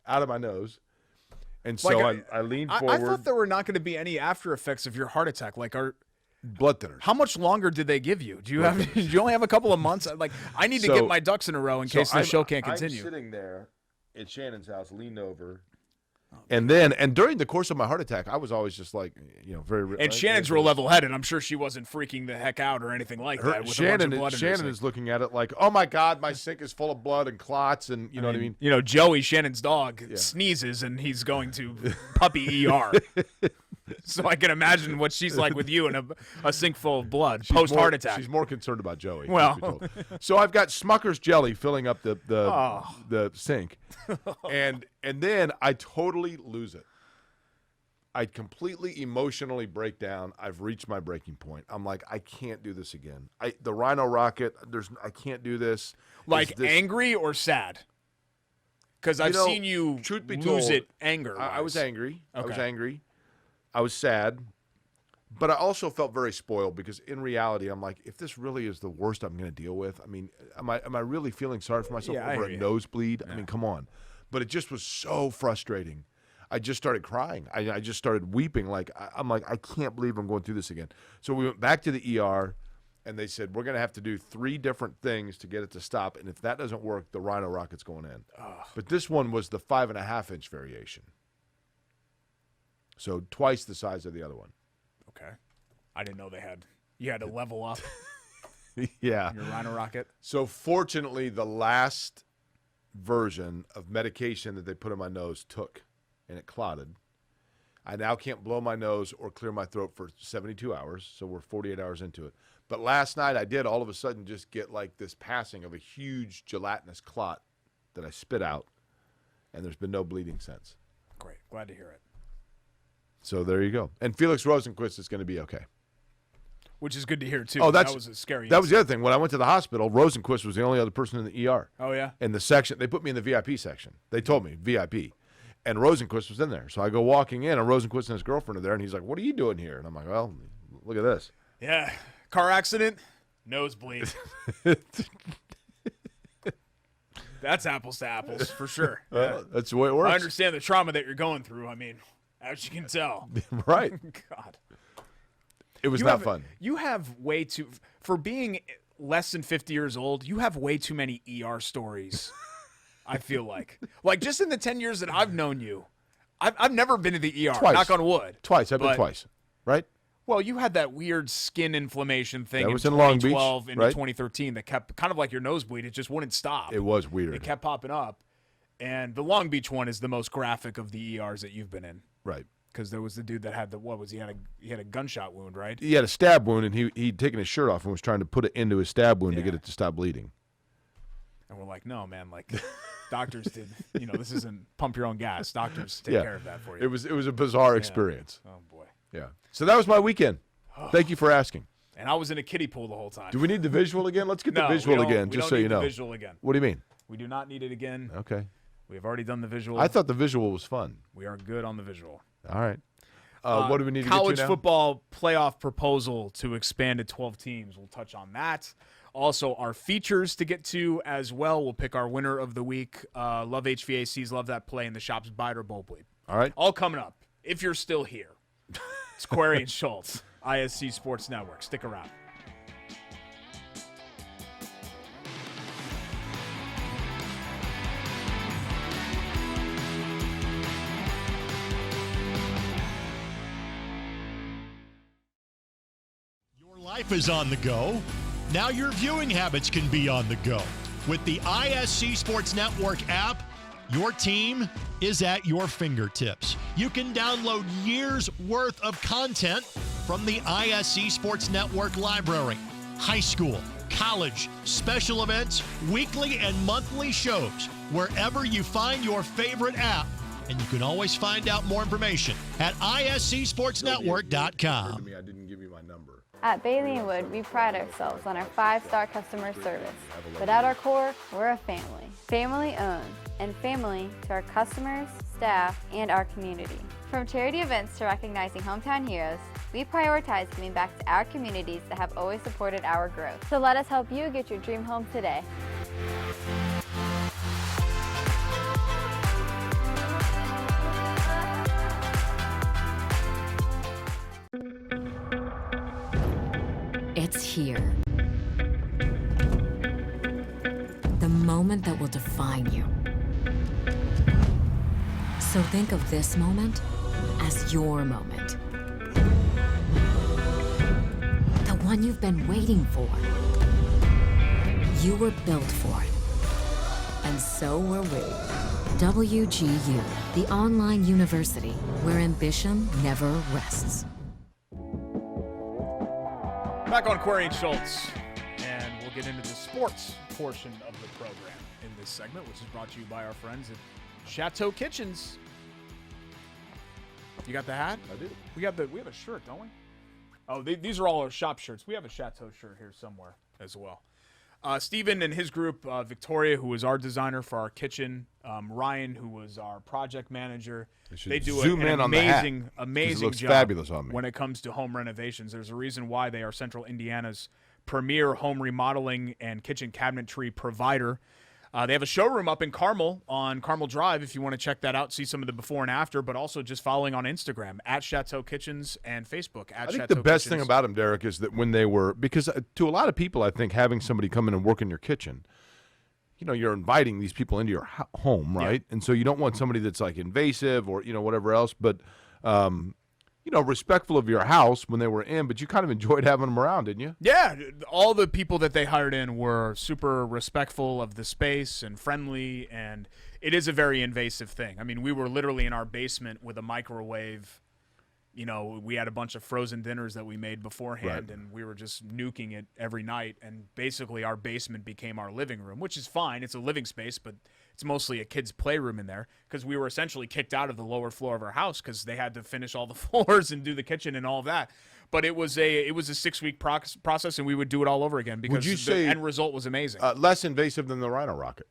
out of my nose. And so I leaned forward. I thought there were not going to be any after effects of your heart attack. Like, blood thinners. how much longer did they give you? Do you only have a couple of months? Like, I need to get my ducks in a row in case the show can't continue. I'm sitting there at Shannon's house, leaned over. And during the course of my heart attack, I was always just like, very. And Shannon's real level-headed. I'm sure she wasn't freaking the heck out or anything like that. With a bunch of blood in her Shannon sink. is looking at it like, oh my God, my sink is full of blood and clots, and you know what I mean. Joey, Shannon's dog, sneezes and he's going to puppy ER. So I can imagine what she's like with you in a sink full of blood post heart attack. She's more concerned about Joey. Well. truth be told. So I've got Smucker's jelly filling up the sink, and then I totally lose it. I completely emotionally break down. I've reached my breaking point. I'm like, I can't do this again. The Rhino Rocket. I can't do this. Like angry or sad? Because I've seen you truth be lose told, it anger. I was angry. Okay. I was angry. I was sad. But I also felt very spoiled because in reality, I'm like, if this really is the worst I'm going to deal with, I mean, am I really feeling sorry for myself Yeah, I over hear a you. nosebleed? I mean, come on. But it just was so frustrating. I just started crying. I just started weeping. I'm like, I can't believe I'm going through this again. So we went back to the ER, and they said, we're going to have to do 3 different things to get it to stop. And if that doesn't work, the Rhino Rocket's going in. But this one was the 5.5-inch variation. So twice the size of the other one. Okay. I didn't know you had to level up Yeah. your Rhino Rocket. So fortunately, the last version of medication that they put in my nose took, and it clotted. I now can't blow my nose or clear my throat for 72 hours, so we're 48 hours into it. But last night I did all of a sudden just get like this passing of a huge gelatinous clot that I spit out, and there's been no bleeding since. Great. Glad to hear it. So there you go. And Felix Rosenquist is going to be okay. Which is good to hear, too. Oh, that was a scary That was the other thing. When I went to the hospital, Rosenquist was the only other person in the ER. Oh, yeah? In the section, they put me in the VIP section. They told me, VIP. And Rosenquist was in there. So I go walking in, and Rosenquist and his girlfriend are there, and he's like, what are you doing here? And I'm like, well, look at this. Yeah. Car accident, nosebleed. That's apples to apples, for sure. That's the way it works. I understand the trauma that you're going through. I mean, as you can tell. Right. God. It was not fun. You have way too, for being less than 50 years old, you have way too many ER stories, I feel like. Like, just in the 10 years that I've known you, I've never been to the ER, Twice. knock on wood. Twice. I've been twice. Right? Well, you had that weird skin inflammation thing That in was in Long Beach, 2012 into right? 2013 that kept, kind of like your nosebleed, it just wouldn't stop. It was weird. It kept popping up. And the Long Beach one is the most graphic of the ERs that you've been in. Right. Because there was the dude that had he had a gunshot wound, right? He had a stab wound, and he'd taken his shirt off and was trying to put it into his stab wound to get it to stop bleeding. And we're like, no, man, like doctors did, this isn't pump your own gas. Doctors take care of that for you. It was a bizarre experience. Oh, boy. Yeah. So that was my weekend. Thank you for asking. And I was in a kiddie pool the whole time. Do we need the visual again? Let's get No, the visual we don't- again, we just don't so need you the know. visual again. What do you mean? We do not need it again. Okay. We have already done the visual. I thought the visual was fun. We are good on the visual. All right. What do we need to College get to now? football playoff proposal to expand to 12 teams. We'll touch on that. Also, our features to get to as well. We'll pick our winner of the week. Love HVACs, love that play in the shops. Buy it or bowl bleed. All right. All coming up. If you're still here, it's Query and Schultz, ISC Sports Network. Stick around. Life is on the go. Now your viewing habits can be on the go. With the ISC Sports Network app, your team is at your fingertips. You can download years' worth of content from the ISC Sports Network library. High school, college, special events, weekly and monthly shows, wherever you find your favorite app. And you can always find out more information at iscsportsnetwork.com. I didn't give you my number. At Bailey & Wood, we pride ourselves on our 5-star customer service. But at our core, we're a family. Family owned, and family to our customers, staff, and our community. From charity events to recognizing hometown heroes, we prioritize giving back to our communities that have always supported our growth. So let us help you get your dream home today. It's here. The moment that will define you. So think of this moment as your moment. The one you've been waiting for. You were built for it. And so were we. WGU, the online university where ambition never rests. Back on Query and Schultz, and we'll get into the sports portion of the program in this segment, which is brought to you by our friends at Chateau Kitchens. You got the hat? I do. We have a shirt, don't we? Oh, these are all our shop shirts. We have a Chateau shirt here somewhere as well. Steven and his group, Victoria, who was our designer for our kitchen, Ryan, who was our project manager. They do an amazing job fabulous on me. when it comes to home renovations. There's a reason why they are Central Indiana's premier home remodeling and kitchen cabinetry provider. They have a showroom up in Carmel on Carmel Drive if you want to check that out, see some of the before and after, but also just following on Instagram at Chateau Kitchens and Facebook at Chateau Kitchens. I think the best thing about them, Derek, is that when they were, because to a lot of people, I think having somebody come in and work in your kitchen, you know, you're inviting these people into your home, right? Yeah. And so you don't want somebody that's like invasive or, you know, whatever else, but, you know, respectful of your house when they were in, but you kind of enjoyed having them around, didn't you? Yeah. All the people that they hired in were super respectful of the space and friendly, and it is a very invasive thing. I mean, we were literally in our basement with a microwave. You know, we had a bunch of frozen dinners that we made beforehand, and we were just nuking it every night, and basically our basement became our living room, which is fine. It's a living space, but it's mostly a kid's playroom in there because we were essentially kicked out of the lower floor of our house because they had to finish all the floors and do the kitchen and all of that. But it was a 6-week process, and we would do it all over again because the end result was amazing. Less invasive than the Rhino Rocket?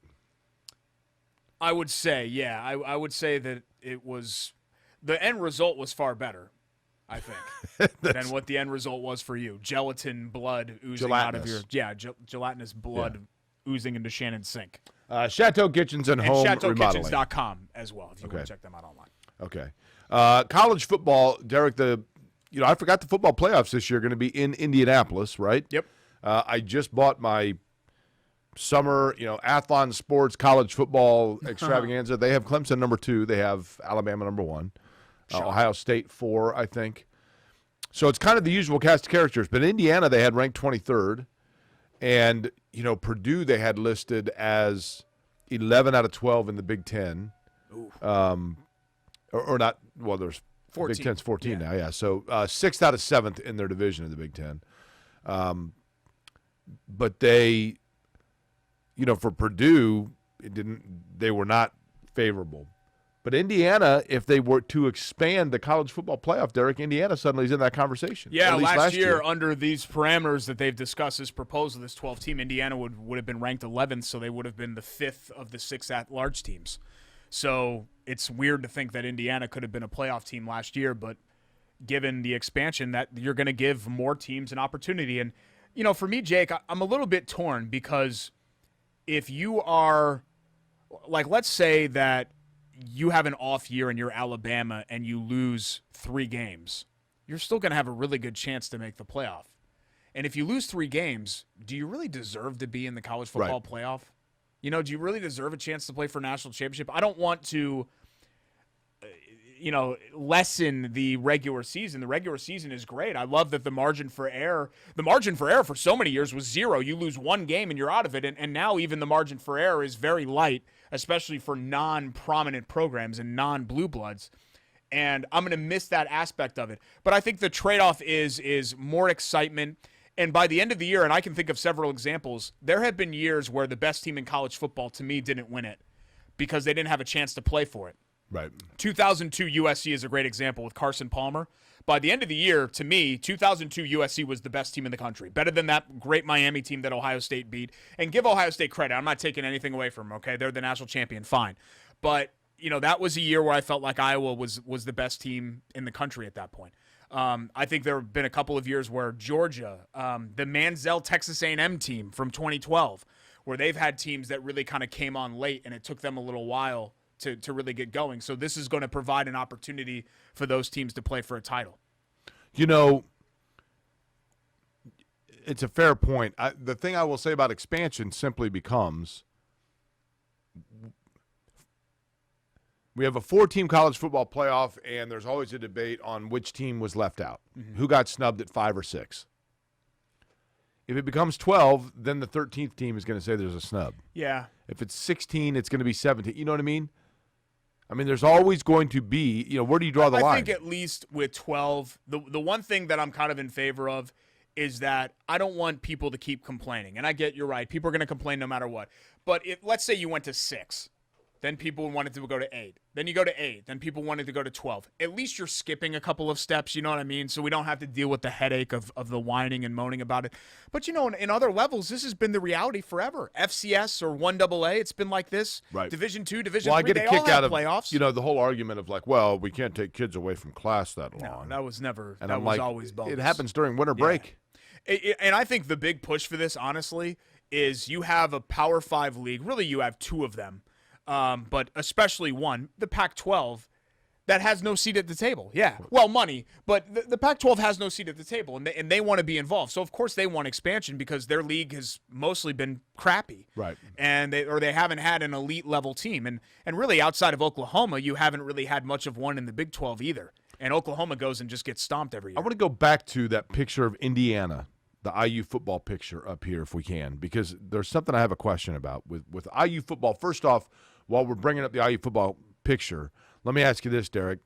I would say, yeah. I would say that it was – the end result was far better, I think, than what the end result was for you. Gelatin blood oozing out of your – gelatinous blood oozing into Shannon's sink. Chateau Kitchens and home remodeling. ChateauKitchens.com as well if you want to check them out online. Okay. College football, Derek, I forgot the football playoffs this year are going to be in Indianapolis, right? Yep. I just bought my summer, Athlon Sports college football extravaganza. They have Clemson number 2. They have Alabama number 1. Ohio State 4, I think. So it's kind of the usual cast of characters. But Indiana, they had ranked 23rd. And, Purdue they had listed as 11 out of 12 in the Big Ten. Or not, well, there's 14. Big Ten's 14 now, yeah. So 6th out of 7th in their division in the Big Ten. But they, for Purdue, they were not favorable. But Indiana, if they were to expand the college football playoff, Derek, Indiana suddenly is in that conversation. Yeah, last year, under these parameters that they've discussed, this proposal, this 12-team, Indiana would have been ranked 11th, so they would have been the 5th of the 6 at-large teams. So it's weird to think that Indiana could have been a playoff team last year, but given the expansion, that you're going to give more teams an opportunity. And For me, Jake, I'm a little bit torn because if you are, like, let's say that you have an off year and you're Alabama and you lose 3 games, you're still going to have a really good chance to make the playoff. And if you lose 3 games, do you really deserve to be in the college football playoff? Do you really deserve a chance to play for a national championship? I don't want to, lessen the regular season. The regular season is great. I love that the margin for error for so many years was 0. You lose 1 game and you're out of it. And now even the margin for error is very light, especially for non-prominent programs and non-blue bloods. And I'm going to miss that aspect of it. But I think the trade-off is more excitement. And by the end of the year, and I can think of several examples, there have been years where the best team in college football, to me, didn't win it because they didn't have a chance to play for it. Right. 2002 USC is a great example with Carson Palmer. By the end of the year, to me, 2002 USC was the best team in the country. Better than that great Miami team that Ohio State beat. And give Ohio State credit. I'm not taking anything away from them, okay? They're the national champion, fine. But, that was a year where I felt like Iowa was the best team in the country at that point. I think there have been a couple of years where Georgia, the Manziel Texas A&M team from 2012, where they've had teams that really kind of came on late and it took them a little while to really get going. So this is going to provide an opportunity for those teams to play for a title. It's a fair point. The thing I will say about expansion simply becomes we have a 4-team college football playoff, and there's always a debate on which team was left out, who got snubbed at 5 or 6. If it becomes 12, then the 13th team is going to say there's a snub. Yeah. If it's 16, it's going to be 17. You know what I mean? There's always going to be, where do you draw the line? I think at least with 12, the one thing that I'm kind of in favor of is that I don't want people to keep complaining. And I get you're right. People are going to complain no matter what. But let's say you went to 6. Then people wanted to go to 8. Then you go to 8. Then people wanted to go to 12. At least you're skipping a couple of steps, you know what I mean? So we don't have to deal with the headache of the whining and moaning about it. But, in other levels, this has been the reality forever. FCS or 1AA, it's been like this. Right. Division 2, Division 3, I get a kick out of playoffs. The whole argument of we can't take kids away from class that long. No, that was never, and that I'm was always bogus. It happens during winter break. And I think the big push for this, honestly, is you have a Power 5 league. Really, you have 2 of them. But especially one, the Pac-12, that has no seat at the table. Yeah, well, money, but the Pac-12 has no seat at the table, and they want to be involved. So, of course, they want expansion because their league has mostly been crappy. Right. And they haven't had an elite-level team. And really, outside of Oklahoma, you haven't really had much of one in the Big 12 either. And Oklahoma goes and just gets stomped every year. I want to go back to that picture of Indiana, the IU football picture up here if we can, because there's something I have a question about with IU football. First off, while we're bringing up the IU football picture, let me ask you this, Derek.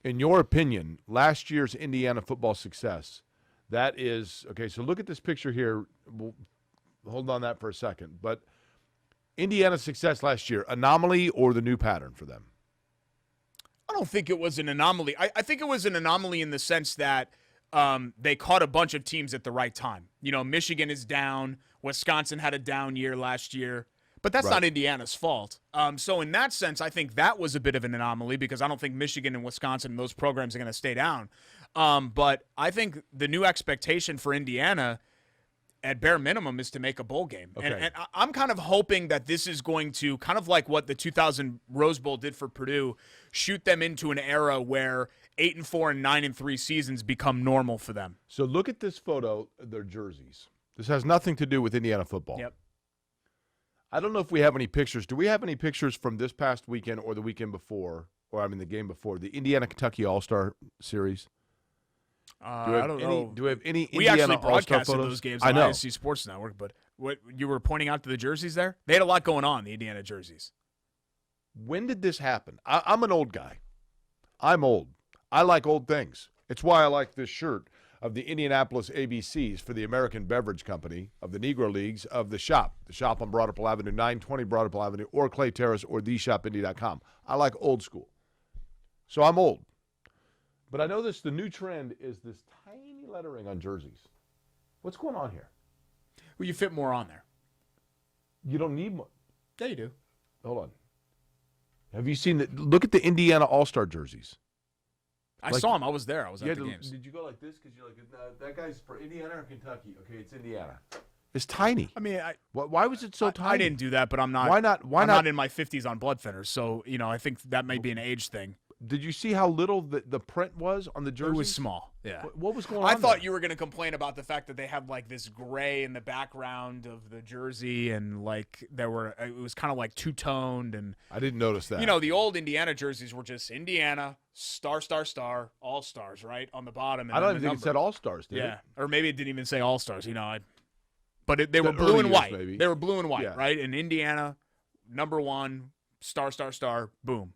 In your opinion, last year's Indiana football success, that is – okay, so look at this picture here. We'll hold on that for a second. But Indiana's success last year, anomaly or the new pattern for them? I don't think it was an anomaly. I think it was an anomaly in the sense that they caught a bunch of teams at the right time. Michigan is down. Wisconsin had a down year last year. But that's not Indiana's fault. So in that sense, I think that was a bit of an anomaly because I don't think Michigan and Wisconsin and those programs are going to stay down. But I think the new expectation for Indiana at bare minimum is to make a bowl game. Okay. And I'm kind of hoping that this is going to, kind of like what the 2000 Rose Bowl did for Purdue, shoot them into an era where 8-4 and 9-3 seasons become normal for them. So look at this photo, their jerseys. This has nothing to do with Indiana football. Yep. I don't know if we have any pictures. Do we have any pictures from this past weekend or the weekend before, the game before, the Indiana-Kentucky All-Star Series? I don't know. Do we have any we Indiana actually All-Star broadcasted photos? those games I on know. ISC Sports Network, but what you were pointing out to the jerseys there? They had a lot going on, the Indiana jerseys. When did this happen? I'm an old guy. I'm old. I like old things. It's why I like this shirt of the Indianapolis ABCs for the American Beverage Company, of the Negro Leagues, of the shop on Broad Ripple Avenue, 920 Broad Ripple Avenue, or Clay Terrace, or theshopindy.com. I like old school. So I'm old. But I know the new trend is this tiny lettering on jerseys. What's going on here? Well, you fit more on there. You don't need one. Yeah, you do. Hold on. Have you seen look at the Indiana All-Star jerseys. I saw him. I was there. I was at the games. Did you go like this? Because you're like, that guy's for Indiana or Kentucky? Okay, it's Indiana. It's tiny. I mean, why was it so tiny? I didn't do that, but I'm not. Why not? I'm not in my 50s on blood thinners, so I think that may be an age thing. Did you see how little the print was on the jersey? It was small. Yeah. What was going on? I thought there? you were going to complain about the fact that they had like this gray in the background of the jersey, and like it was kind of like two-toned, and I didn't notice that. the old Indiana jerseys were just Indiana star all stars right on the bottom. And I don't even think it said all stars, did it? Yeah, or maybe it didn't even say all stars. But they were The blue early and years, white. maybe. They were blue and white, Yeah. right? And Indiana, #1, star, boom.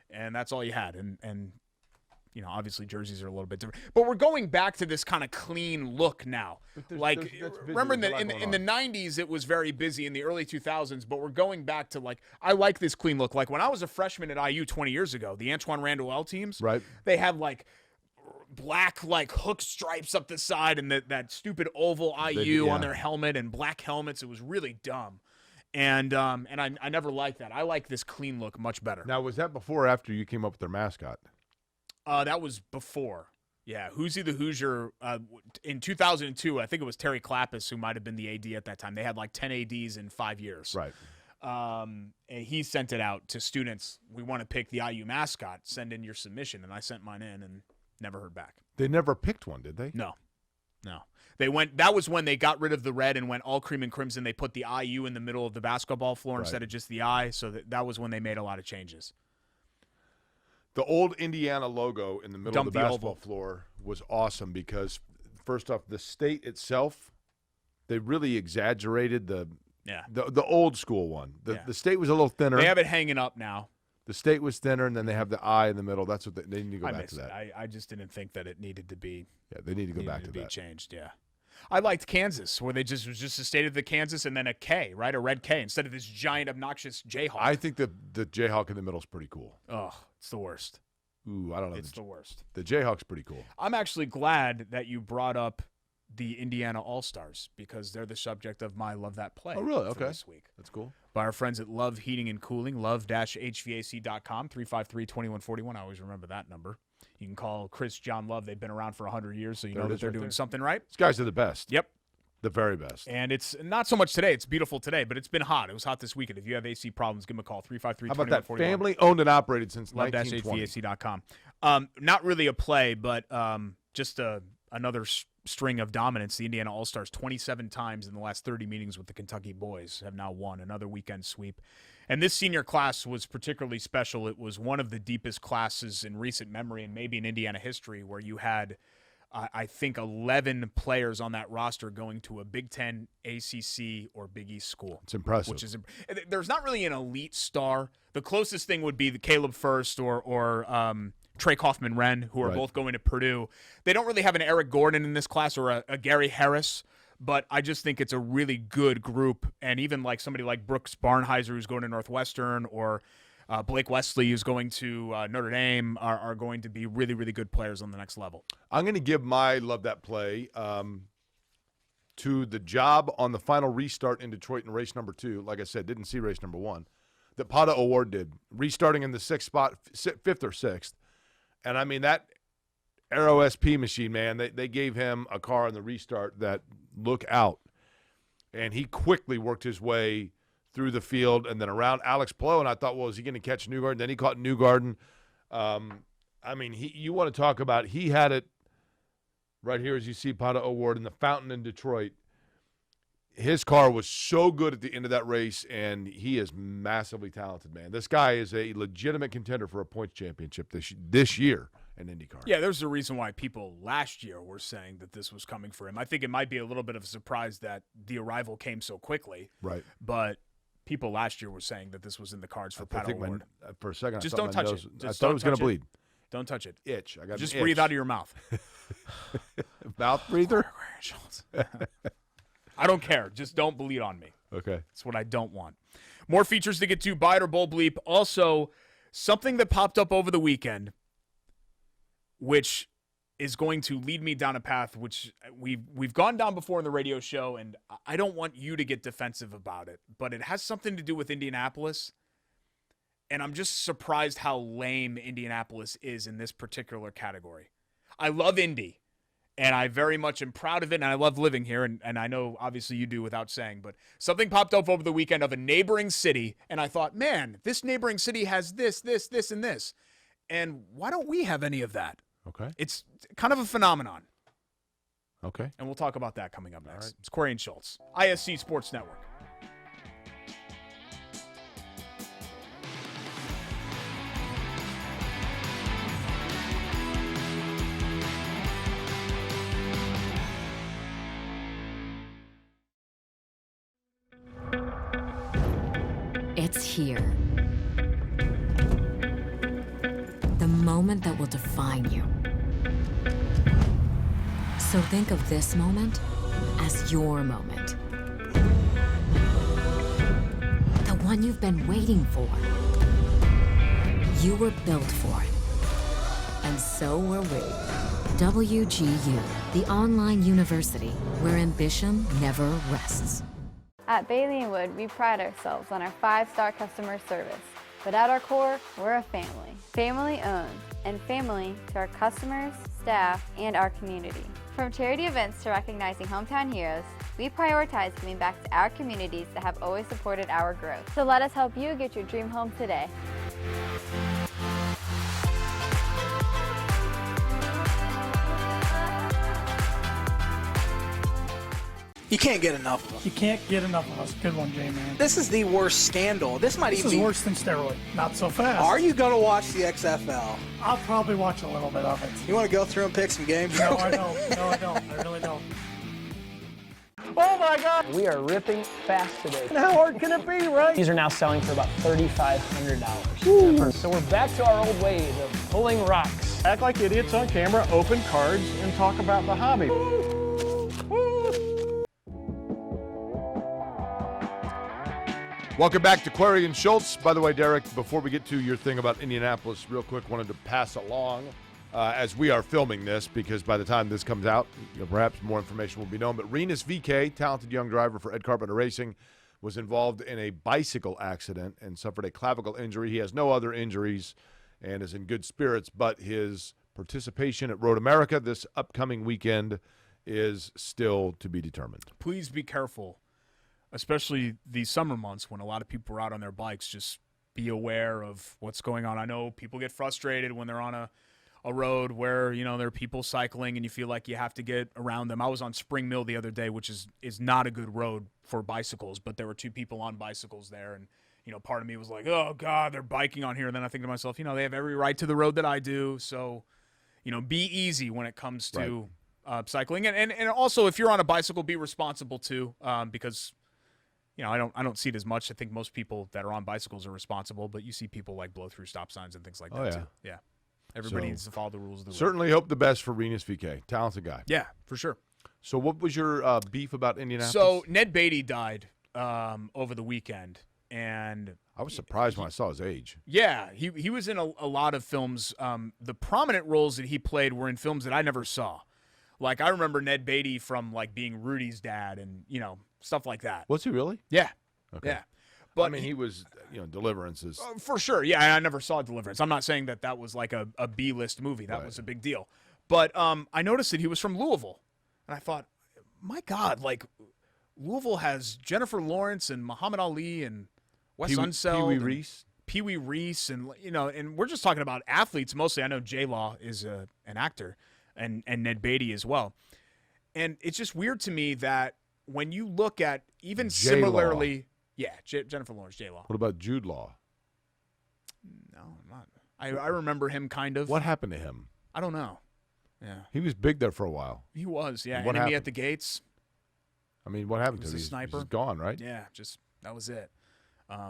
And that's all you had. And obviously jerseys are a little bit different. But we're going back to this kind of clean look now. Like, remember in the 90s, it was very busy in the early 2000s, but we're going back to, like, I like this clean look. Like, when I was a freshman at IU 20 years ago, the Antoine Randall L teams, right? They had, like, black like hook stripes up the side and that stupid oval IU on their helmet and black helmets. It was really dumb. And I never liked that. I like this clean look much better. Now, was that before or after you came up with their mascot? That was before. Yeah, Hoosie the Hoosier in 2002, I think it was Terry Clappis who might have been the AD at that time. They had like 10 ADs in 5 years. Right. And he sent it out to students. We want to pick the IU mascot. Send in your submission. And I sent mine in and never heard back. They never picked one, did they? No. They went. That was when they got rid of the red and went all cream and crimson. They put the IU in the middle of the basketball floor instead of just the I. So that was when they made a lot of changes. The old Indiana logo in the middle of the basketball floor was awesome because, first off, the state itself, they really exaggerated the old school one. The state was a little thinner. They have it hanging up now. The state was thinner, and then they have the I in the middle. That's what they need to go back to that. I just didn't think that it needed to be. Yeah, they need to go back to be that. Changed. Yeah, I liked Kansas, where they was just a state of the Kansas and then a K, right, a red K instead of this giant obnoxious Jayhawk. I think the Jayhawk in the middle is pretty cool. Oh, it's the worst. Ooh, I don't know. It's the worst. The Jayhawk's pretty cool. I'm actually glad that you brought up the Indiana All-Stars because they're the subject of my Love That Play. Oh, really? Okay. This week. That's cool. By our friends at Love Heating and Cooling, love-hvac.com, 353-2141. I always remember that number. You can call Chris, John Love. They've been around for 100 years, so you know that they're doing something right. These guys are the best. Yep. The very best. And it's not so much today. It's beautiful today, but it's been hot. It was hot this weekend. If you have AC problems, give them a call, 353-2141. How about that? Family owned and operated since 1920. Love-hvac.com. Not really a play, but just another string of dominance. The Indiana All-Stars 27 times in the last 30 meetings with the Kentucky boys have now won another weekend sweep. And this senior class was particularly special. It was one of the deepest classes in recent memory and maybe in Indiana history where you had, I think, 11 players on that roster going to a Big Ten, ACC, or Big East school. It's impressive. Which is, there's not really an elite star. The closest thing would be the Caleb First or Trey Kaufman-Wren, who are both going to Purdue. They don't really have an Eric Gordon in this class or a Gary Harris, but I just think it's a really good group. And even like somebody like Brooks Barnheiser, who's going to Northwestern, or Blake Wesley, who's going to Notre Dame, are going to be really, really good players on the next level. I'm going to give my Love That Play to the job on the final restart in Detroit in race number 2. Like I said, didn't see race number 1. That Pata Award did, restarting in the 6th spot, 5th or 6th. And, I mean, that Aero SP machine, man, they gave him a car in the restart that look out. And he quickly worked his way through the field and then around Alex Plow. And I thought, well, is he going to catch Newgarden? Then he caught Newgarden. I mean, you want to talk about, he had it right here as you see Pata Award in the fountain in Detroit. His car was so good at the end of that race, and he is massively talented, man. This guy is a legitimate contender for a points championship this year in IndyCar. Yeah, there's a reason why people last year were saying that this was coming for him. I think it might be a little bit of a surprise that the arrival came so quickly. Right. But people last year were saying that this was in the cards for Pat Award. For a second, just I don't touch it. Just I thought it was going to bleed. Don't touch it. Itch. I got just an itch. breathe out of your mouth. Mouth breather? I don't care. Just don't bleed on me. Okay. That's what I don't want. More features to get to. Buy it or bull bleep. Also, something that popped up over the weekend, which is going to lead me down a path which we've gone down before in the radio show, and I don't want you to get defensive about it, but it has something to do with Indianapolis. And I'm just surprised how lame Indianapolis is in this particular category. I love Indy, and I very much am proud of it, and I love living here, and I know obviously you do without saying, but something popped up over the weekend of a neighboring city, and I thought, man, this neighboring city has this, and this. And why don't we have any of that? Okay. It's kind of a phenomenon. Okay. And we'll talk about that coming up next. Right. It's Corey and Schultz, ISC Sports Network. It's here. The moment that will define you. So think of this moment as your moment. The one you've been waiting for. You were built for it. And so were we. WGU, the online university where ambition never rests. At Bailey & Wood, we pride ourselves on our 5-star customer service. But at our core, we're a family. Family owned, and family to our customers, staff, and our community. From charity events to recognizing hometown heroes, we prioritize giving back to our communities that have always supported our growth. So let us help you get your dream home today. You can't get enough of them. You can't get enough of us. Good one, J-Man. This is the worst scandal. This might This even is be... worse than steroid. Not so fast. Are you going to watch the XFL? I'll probably watch a little bit of it. You want to go through and pick some games? No, I don't. No, I don't. I really don't. Oh, my God. We are ripping fast today. And how hard can it be, right? These are now selling for about $3,500. So we're back to our old ways of pulling rocks. Act like idiots on camera, open cards, and talk about the hobby. Welcome back to Query and Schultz. By the way, Derek, before we get to your thing about Indianapolis, real quick, wanted to pass along as we are filming this, because by the time this comes out, perhaps more information will be known. But Renus VK, talented young driver for Ed Carpenter Racing, was involved in a bicycle accident and suffered a clavicle injury. He has no other injuries and is in good spirits, but his participation at Road America this upcoming weekend is still to be determined. Please be careful, especially these summer months when a lot of people are out on their bikes. Just be aware of what's going on. I know people get frustrated when they're on a road where, there are people cycling and you feel like you have to get around them. I was on Spring Mill the other day, which is not a good road for bicycles, but there were two people on bicycles there, and part of me was like, oh God, they're biking on here. And then I think to myself, they have every right to the road that I do. So, be easy when it comes to cycling. And also, if you're on a bicycle, be responsible too, because I don't see it as much. I think most people that are on bicycles are responsible, but you see people like blow through stop signs and things like that too. Yeah. Everybody needs to follow the rules of the road. Certainly hope the best for Renus VK. Talented guy. Yeah, for sure. So what was your beef about Indianapolis? So Ned Beatty died over the weekend, and I was surprised when I saw his age. Yeah, he was in a lot of films. The prominent roles that he played were in films that I never saw. Like, I remember Ned Beatty from, being Rudy's dad and, stuff like that. Was he really? Yeah. Okay. Yeah. But he was, Deliverance is... for sure. Yeah, I never saw Deliverance. I'm not saying that was like a B-list movie. That was a big deal. But I noticed that he was from Louisville. And I thought, my God, Louisville has Jennifer Lawrence and Muhammad Ali and Wes Unseld. Pee Wee Reese. And, and we're just talking about athletes mostly. I know J-Law is an actor, and Ned Beatty as well. And it's just weird to me that when you look at even J-Law. Similarly... Yeah, Jennifer Lawrence, J-Law. What about Jude Law? No, I'm not. I remember him kind of. What happened to him? I don't know. Yeah. He was big there for a while. He was, yeah. What Enemy happened? at the Gates. What happened to him? He was a sniper. He's gone, right? Yeah, that was it.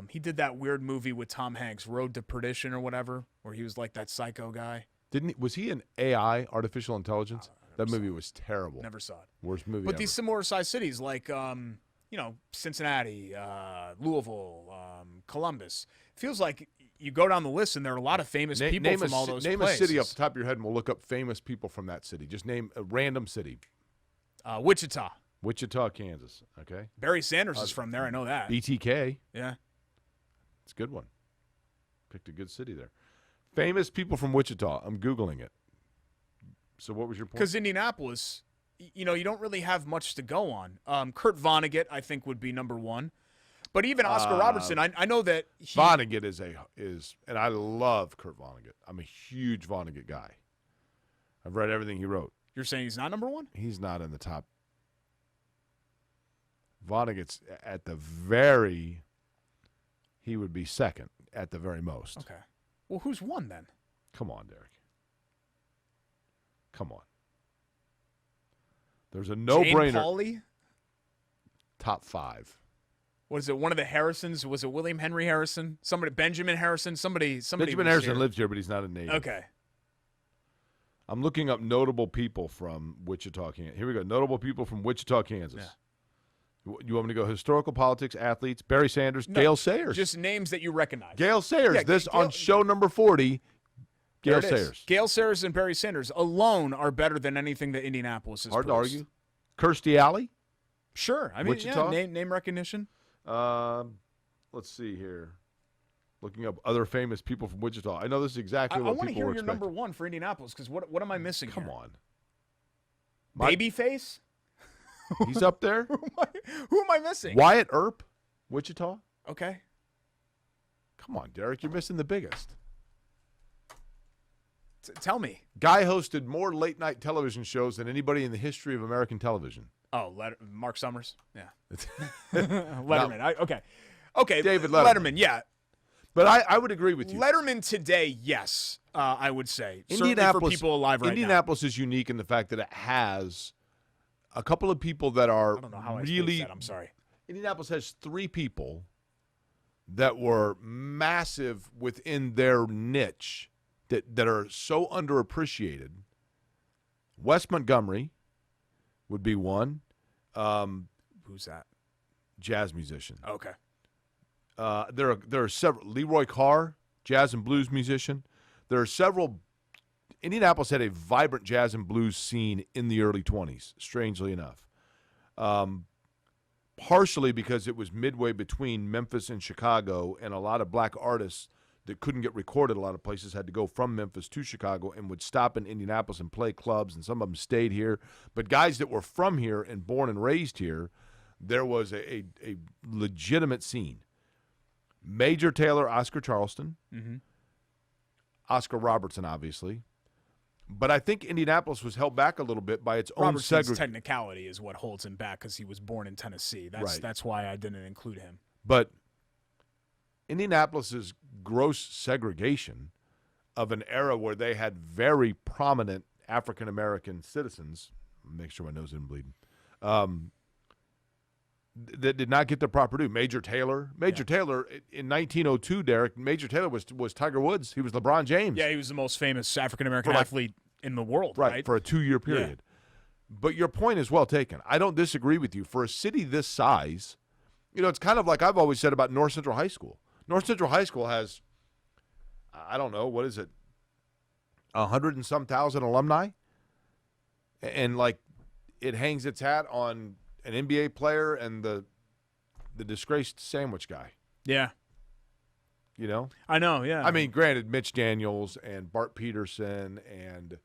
He did that weird movie with Tom Hanks, Road to Perdition or whatever, where he was like that psycho guy. Was he an AI, artificial intelligence? That movie was terrible. Never saw it. Worst movie But ever. these similar sized cities like Cincinnati, Louisville, Columbus. Feels like you go down the list and there are a lot of famous people from all those places. Name a city off the top of your head and we'll look up famous people from that city. Just name a random city. Wichita. Wichita, Kansas. Okay. Barry Sanders is from there. I know that. BTK. Yeah. It's a good one. Picked a good city there. Famous people from Wichita. I'm Googling it. So what was your point? Because Indianapolis, you don't really have much to go on. Kurt Vonnegut, I think, would be number one. But even Oscar Robertson, I know that Vonnegut is, and I love Kurt Vonnegut. I'm a huge Vonnegut guy. I've read everything he wrote. You're saying he's not number one? He's not in the top. Vonnegut's at the very, he would be second at the very most. Okay. Well, who's one then? Come on, Derek. Come on. There's a no-brainer. Jane Pauley? Top 5. What is it? One of the Harrisons? Was it William Henry Harrison? Somebody, Benjamin Harrison? Somebody. Benjamin Harrison lives here, but he's not a native. Okay. I'm looking up notable people from Wichita, Kansas. Here we go. Notable people from Wichita, Kansas. Yeah. You want me to go historical, politics, athletes? Barry Sanders, Gale Sayers. Just names that you recognize. Gale Sayers. On show number 40, Gale Sayers. Gale Sayers and Barry Sanders alone are better than anything that Indianapolis has Hard to produced. argue. Kirstie Alley. Sure. I mean, Wichita? yeah, name recognition. Let's see here. Looking up other famous people from Wichita. I know this is exactly I what want to people hear were your expecting. number one for Indianapolis because what am I missing Come here? on. Babyface? He's up there. Who am I missing? Wyatt Earp, Wichita. Okay. Come on, Derek. You're missing the biggest. Tell me. Guy hosted more late-night television shows than anybody in the history of American television. Oh, Mark Summers? Yeah. Letterman. Okay, David Letterman. Letterman, yeah. But I would agree with you. Letterman today, yes, I would say. Certainly for people alive right Indianapolis is unique in the fact that it has a couple of people that are I don't know how I really. spaced that. I'm sorry. Indianapolis has 3 people that were massive within their niche that are so underappreciated. Wes Montgomery would be one. Who's that? Jazz musician. Okay. There are several. Leroy Carr, jazz and blues musician. There are several. Indianapolis had a vibrant jazz and blues scene in the early 20s, strangely enough. Partially because it was midway between Memphis and Chicago, and a lot of black artists that couldn't get recorded a lot of places had to go from Memphis to Chicago and would stop in Indianapolis and play clubs, and some of them stayed here. But guys that were from here and born and raised here, there was a legitimate scene. Major Taylor, Oscar Charleston, Oscar Robertson, obviously. But I think Indianapolis was held back a little bit by its own Robertson's technicality is what holds him back because he was born in Tennessee. That's why I didn't include him. But Indianapolis's gross segregation of an era where they had very prominent African-American citizens, make sure my nose isn't bleeding, that did not get their proper due. Major Taylor in 1902, Derek, Major Taylor was Tiger Woods. He was LeBron James. Yeah, he was the most famous African-American athlete in the world, right? For a 2-year period. Yeah. But your point is well taken. I don't disagree with you. For a city this size, it's kind of like I've always said about North Central High School. North Central High School has, I don't know, what is it, 100 and some thousand alumni? And, it hangs its hat on an NBA player and the disgraced sandwich guy. Yeah. I know, yeah. I mean, granted, Mitch Daniels and Bart Peterson and,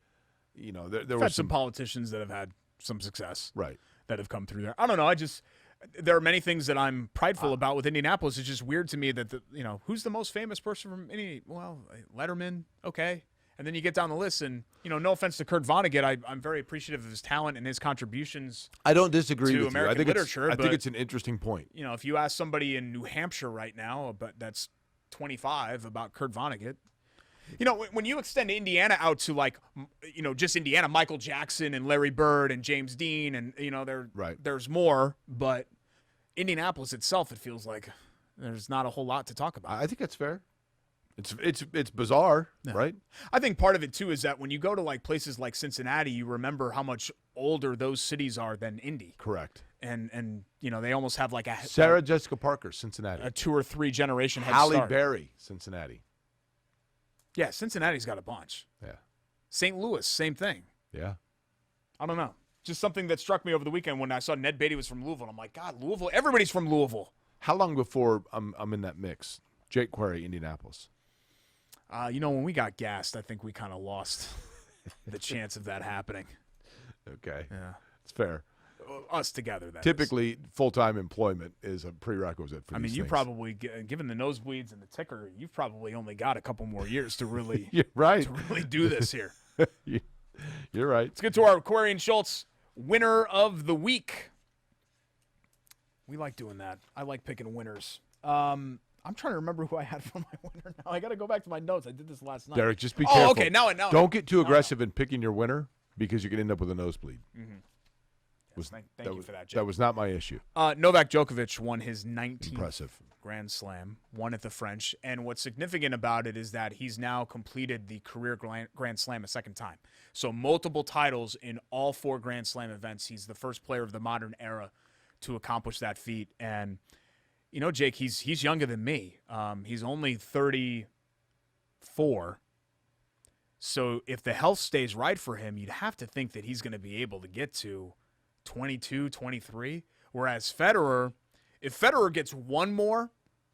there were some politicians that have had some success. Right. That have come through there. I don't know. There are many things that I'm prideful about with Indianapolis. It's just weird to me that, who's the most famous person from well, Letterman, okay. And then you get down the list, and, no offense to Kurt Vonnegut, I'm very appreciative of his talent and his contributions. I don't disagree to with American you. literature. I think it's an interesting point. If you ask somebody in New Hampshire right now, but that's 25, about Kurt Vonnegut, when you extend Indiana out to just Indiana, Michael Jackson and Larry Bird and James Dean, and there's more, but Indianapolis itself, it feels like there's not a whole lot to talk about. I think that's fair. It's bizarre, right? I think part of it too is that when you go to places like Cincinnati, you remember how much older those cities are than Indy. Correct. And they almost have Sarah Jessica Parker, Cincinnati. A 2 or 3 generation head Halle start. Berry, Cincinnati. Yeah, Cincinnati's got a bunch. Yeah. St. Louis, same thing. Yeah. I don't know. Just something that struck me over the weekend when I saw Ned Beatty was from Louisville. I'm like, God, Louisville, everybody's from Louisville. How long before I'm in that mix? Jake Query, Indianapolis. When we got gassed, I think we kind of lost the chance of that happening. Okay. Yeah. It's fair. Us together, that Typically, is. full-time employment is a prerequisite for these you things. probably, given the nosebleeds and the ticker, you've probably only got a couple more years to really, You're right. to really do this here. You're right. Let's get to our Query and Schultz winner of the week. We like doing that. I like picking winners. I'm trying to remember who I had for my winner now. I got to go back to my notes. I did this last night. Derek, just be careful. Oh, okay. Now. Don't get too aggressive in picking your winner because you can end up with a nosebleed. Mm-hmm. Thank you for that, Jake. That was not my issue. Novak Djokovic won his 19th Impressive. Grand Slam, won at the French. And what's significant about it is that he's now completed the career Grand Slam a second time. So multiple titles in all 4 Grand Slam events. He's the first player of the modern era to accomplish that feat. And, Jake, he's younger than me. He's only 34. So if the health stays right for him, you'd have to think that he's going to be able to get to 22, 23. Whereas Federer, if Federer gets one more,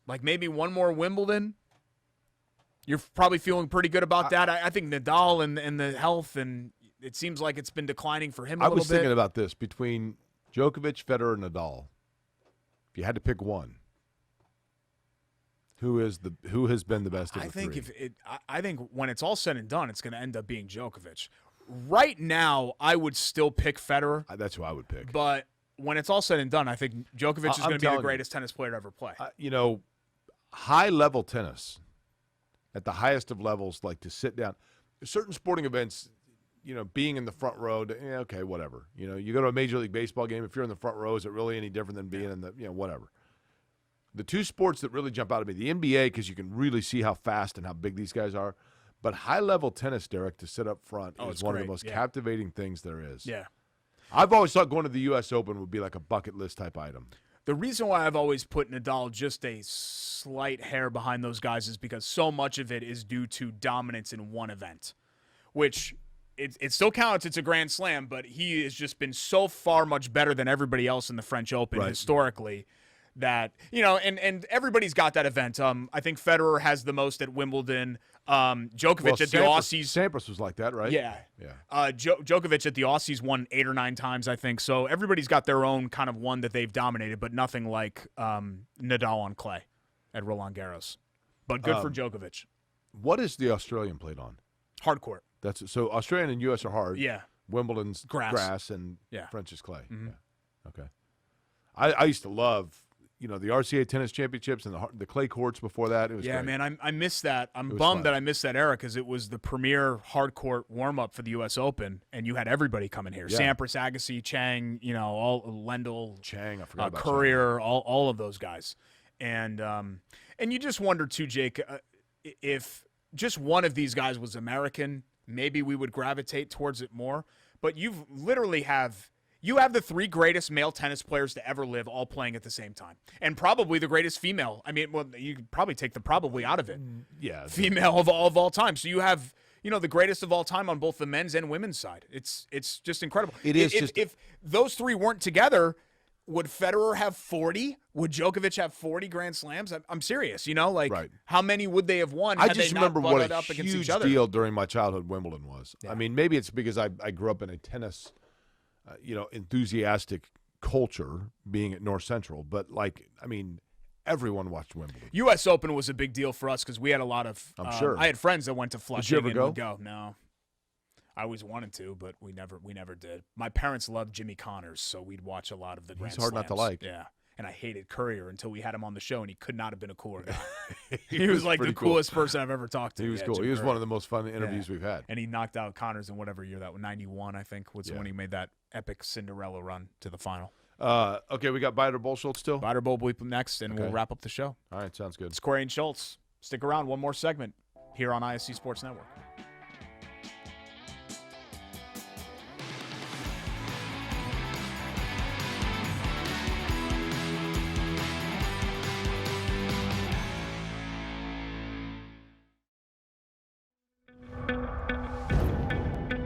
like maybe one more Wimbledon, you're probably feeling pretty good about that. I think Nadal and the health, and it seems like it's been declining for him a little bit. I was thinking about this between Djokovic, Federer, and Nadal. If you had to pick one, who has been the best of the three? I think when it's all said and done, it's going to end up being Djokovic. Right now, I would still pick Federer. That's who I would pick. But when it's all said and done, I think Djokovic is going to be the greatest tennis player to ever play. High-level tennis, at the highest of levels, like to sit down. Certain sporting events, being in the front row, okay, whatever. You go to a Major League Baseball game, if you're in the front row, is it really any different than being in the, whatever. The two sports that really jump out at me, the NBA, because you can really see how fast and how big these guys are. But high-level tennis, Derek, to sit up front is one of the most captivating things there is. Yeah. I've always thought going to the U.S. Open would be like a bucket list type item. The reason why I've always put Nadal just a slight hair behind those guys is because so much of it is due to dominance in one event, which it still counts. It's a Grand Slam, but he has just been so far much better than everybody else in the French Open historically. That and everybody's got that event. I think Federer has the most at Wimbledon. Djokovic at the Aussies. Sampras was like that, right? Yeah. Djokovic at the Aussies won 8 or 9 times, I think. So everybody's got their own kind of one that they've dominated, but nothing like Nadal on clay at Roland Garros. But good for Djokovic. What is the Australian played on? Hard court. So Australian and U.S. are hard. Yeah. Wimbledon's grass and French is clay. Mm-hmm. Yeah. Okay. I used to love. The RCA tennis championships and the clay courts before that. It was great. Man, I missed that. I'm bummed that I missed that era because it was the premier hard court warm-up for the U.S. Open, and you had everybody coming here. Yeah. Sampras, Agassi, Chang, all Lendl, Chang, I forgot about Courier, all of those guys. And you just wonder, too, Jake, if just one of these guys was American, maybe we would gravitate towards it more. But you have the 3 greatest male tennis players to ever live all playing at the same time. And probably the greatest female. I mean, well, you could probably take the probably out of it. Yeah. Female of all time. So you have, the greatest of all time on both the men's and women's side. It's just incredible. It is if those 3 weren't together, would Federer have 40? Would Djokovic have 40 Grand Slams? I'm serious, how many would they have won? I just remember what a up against huge each other? deal during my childhood Wimbledon was. Yeah. I mean, maybe it's because I grew up in a tennis enthusiastic culture being at North Central. But, everyone watched Wimbledon. U.S. Open was a big deal for us because we had a lot of I'm sure. I had friends that went to Flushing. Did you ever and would go? No. I always wanted to, but we never did. My parents loved Jimmy Connors, so we'd watch a lot of the Grand Slams. He's hard not to like. Yeah. And I hated Courier until we had him on the show, and he could not have been a cooler guy. he was like the coolest person I've ever talked to. He was cool. He was Courier. one of the most fun interviews we've had. And he knocked out Connors in whatever year that was, 91, I think, was when he made that epic Cinderella run to the final. Okay, we got Biter Bowl Schultz still? Biter Bowl Bleep next, and we'll wrap up the show. All right, sounds good. It's Query and Schultz. Stick around, one more segment here on ISC Sports Network.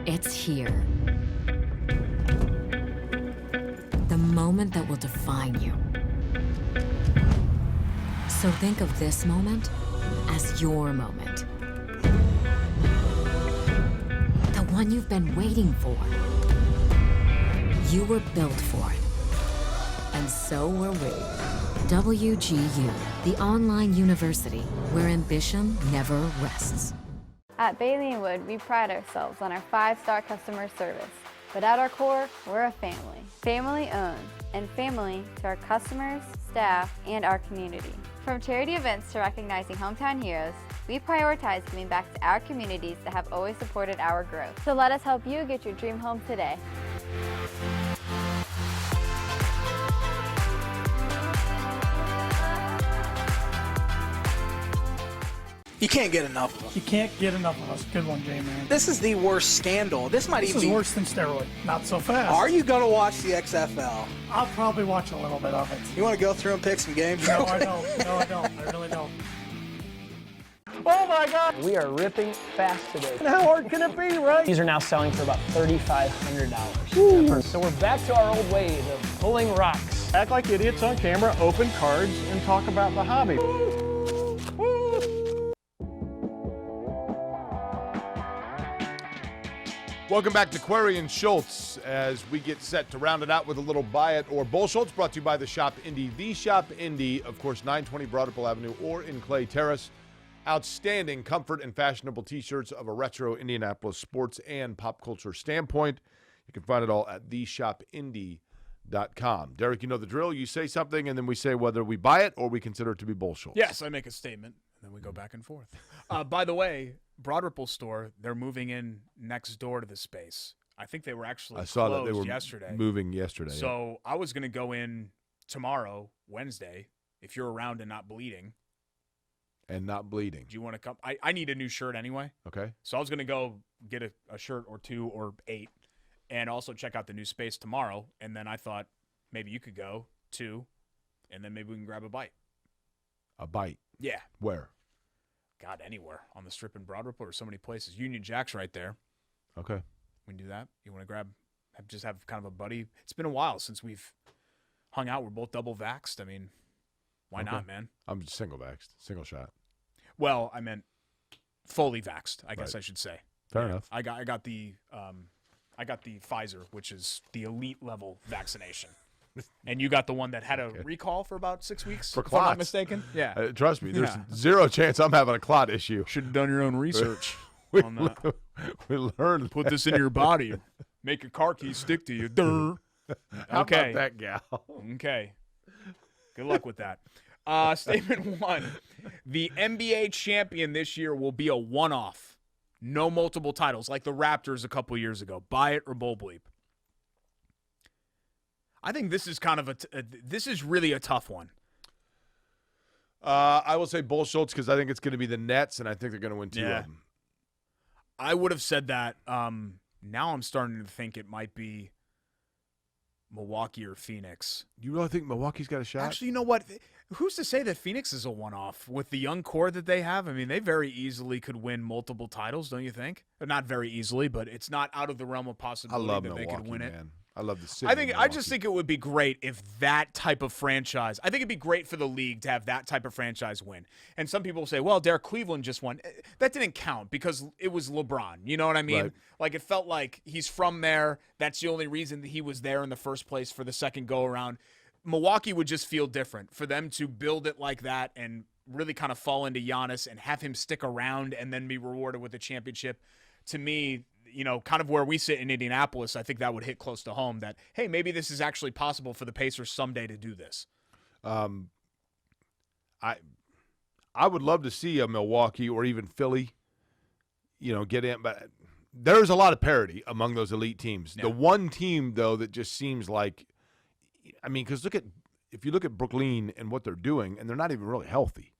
It's here. The moment that will define you. So think of this moment as your moment. one you've been waiting for. You were built for it. And so were we. WGU, the online university where ambition never rests. At Bailey & Wood, we pride ourselves on our 5-star customer service. But at our core, we're a family. Family owned, and family to our customers, staff, and our community. From charity events to recognizing hometown heroes, we prioritize giving back to our communities that have always supported our growth. So let us help you get your dream home today. You can't get enough of them. You can't get enough of us. Good one, J-Man. This is the worst scandal. This might This even is be worse than steroid. Not so fast. Are you going to watch the XFL? I'll probably watch a little bit of it. You want to go through and pick some games? No, I don't. No, I don't. I really don't. Oh my God! We are ripping fast today. How hard can it be, right? These are now selling for about $3,500. So we're back to our old ways of pulling rocks. Act like idiots on camera, open cards, and talk about the hobby. Welcome back to Query and Schultz as we get set to round it out with a little buy it or bull Schultz, brought to you by the Shop Indy. The Shop Indy, of course, 920 Broad Ripple Avenue or in Clay Terrace. Outstanding comfort and fashionable t-shirts of a retro Indianapolis sports and pop culture standpoint. You can find it all at theshopindy.com. Derek, you know the drill. You say something, and then we say whether we buy it or we consider it to be bull Schultz. Yes, I make a statement, and then we go back and forth. By the way, Broad Ripple store, they're moving in next door to the space. I think they were actually saw closed that they were yesterday. moving yesterday. So I was going to go in tomorrow, Wednesday, if you're around and not bleeding. And not bleeding. Do you want to come? I need a new shirt anyway. Okay. So I was going to go get a shirt or 2 or 8 and also check out the new space tomorrow. And then I thought maybe you could go too, and then maybe we can grab a bite. A bite? Yeah. Where? God, anywhere. On the Strip in Broad Ripple or so many places. Union Jack's right there. Okay. We can do that. You want to just have kind of a buddy? It's been a while since we've hung out. We're both double vaxxed. I mean, why not, man? I'm single vaxxed, single shot. Well, I meant fully vaxxed, I guess I should say. Fair enough. I got the Pfizer, which is the elite level vaccination. And you got the one that had a recall for about 6 weeks, for if clots. I'm not mistaken. Yeah. Trust me, there's zero chance I'm having a clot issue. Should have done your own research we, on that. We learned. Put this in your body. Make your car keys stick to you. How Okay. about that gal? Okay. Good luck with that. Statement 1. The NBA champion this year will be a one-off. No multiple titles, like the Raptors a couple years ago. Buy it or bull bleep. I think this is kind of this is really a tough one. I will say bull Schultz because I think it's going to be the Nets, and I think they're going to win 2 of them. I would have said that. Now I'm starting to think it might be Milwaukee or Phoenix. You really think Milwaukee's got a shot? Actually, you know what? Who's to say that Phoenix is a one-off with the young core that they have? I mean, they very easily could win multiple titles, don't you think? Or not very easily, but it's not out of the realm of possibility that Milwaukee, they could win it. man. I love the city. I just think it would be great if that type of franchise. I think it'd be great for the league to have that type of franchise win. And some people say, "Well, Derek, Cleveland just won." That didn't count because it was LeBron. You know what I mean? Right. Like it felt like he's from there. That's the only reason that he was there in the first place for the second go around. Milwaukee would just feel different for them to build it like that and really kind of fall into Giannis and have him stick around and then be rewarded with a championship. To me, you know, kind of where we sit in Indianapolis, I think that would hit close to home that, hey, maybe this is actually possible for the Pacers someday to do this. I would love to see a Milwaukee or even Philly, get in, but there's a lot of parity among those elite teams. Yeah. The one team, though, that just seems like, because if you look at Brooklyn and what they're doing, and they're not even really healthy.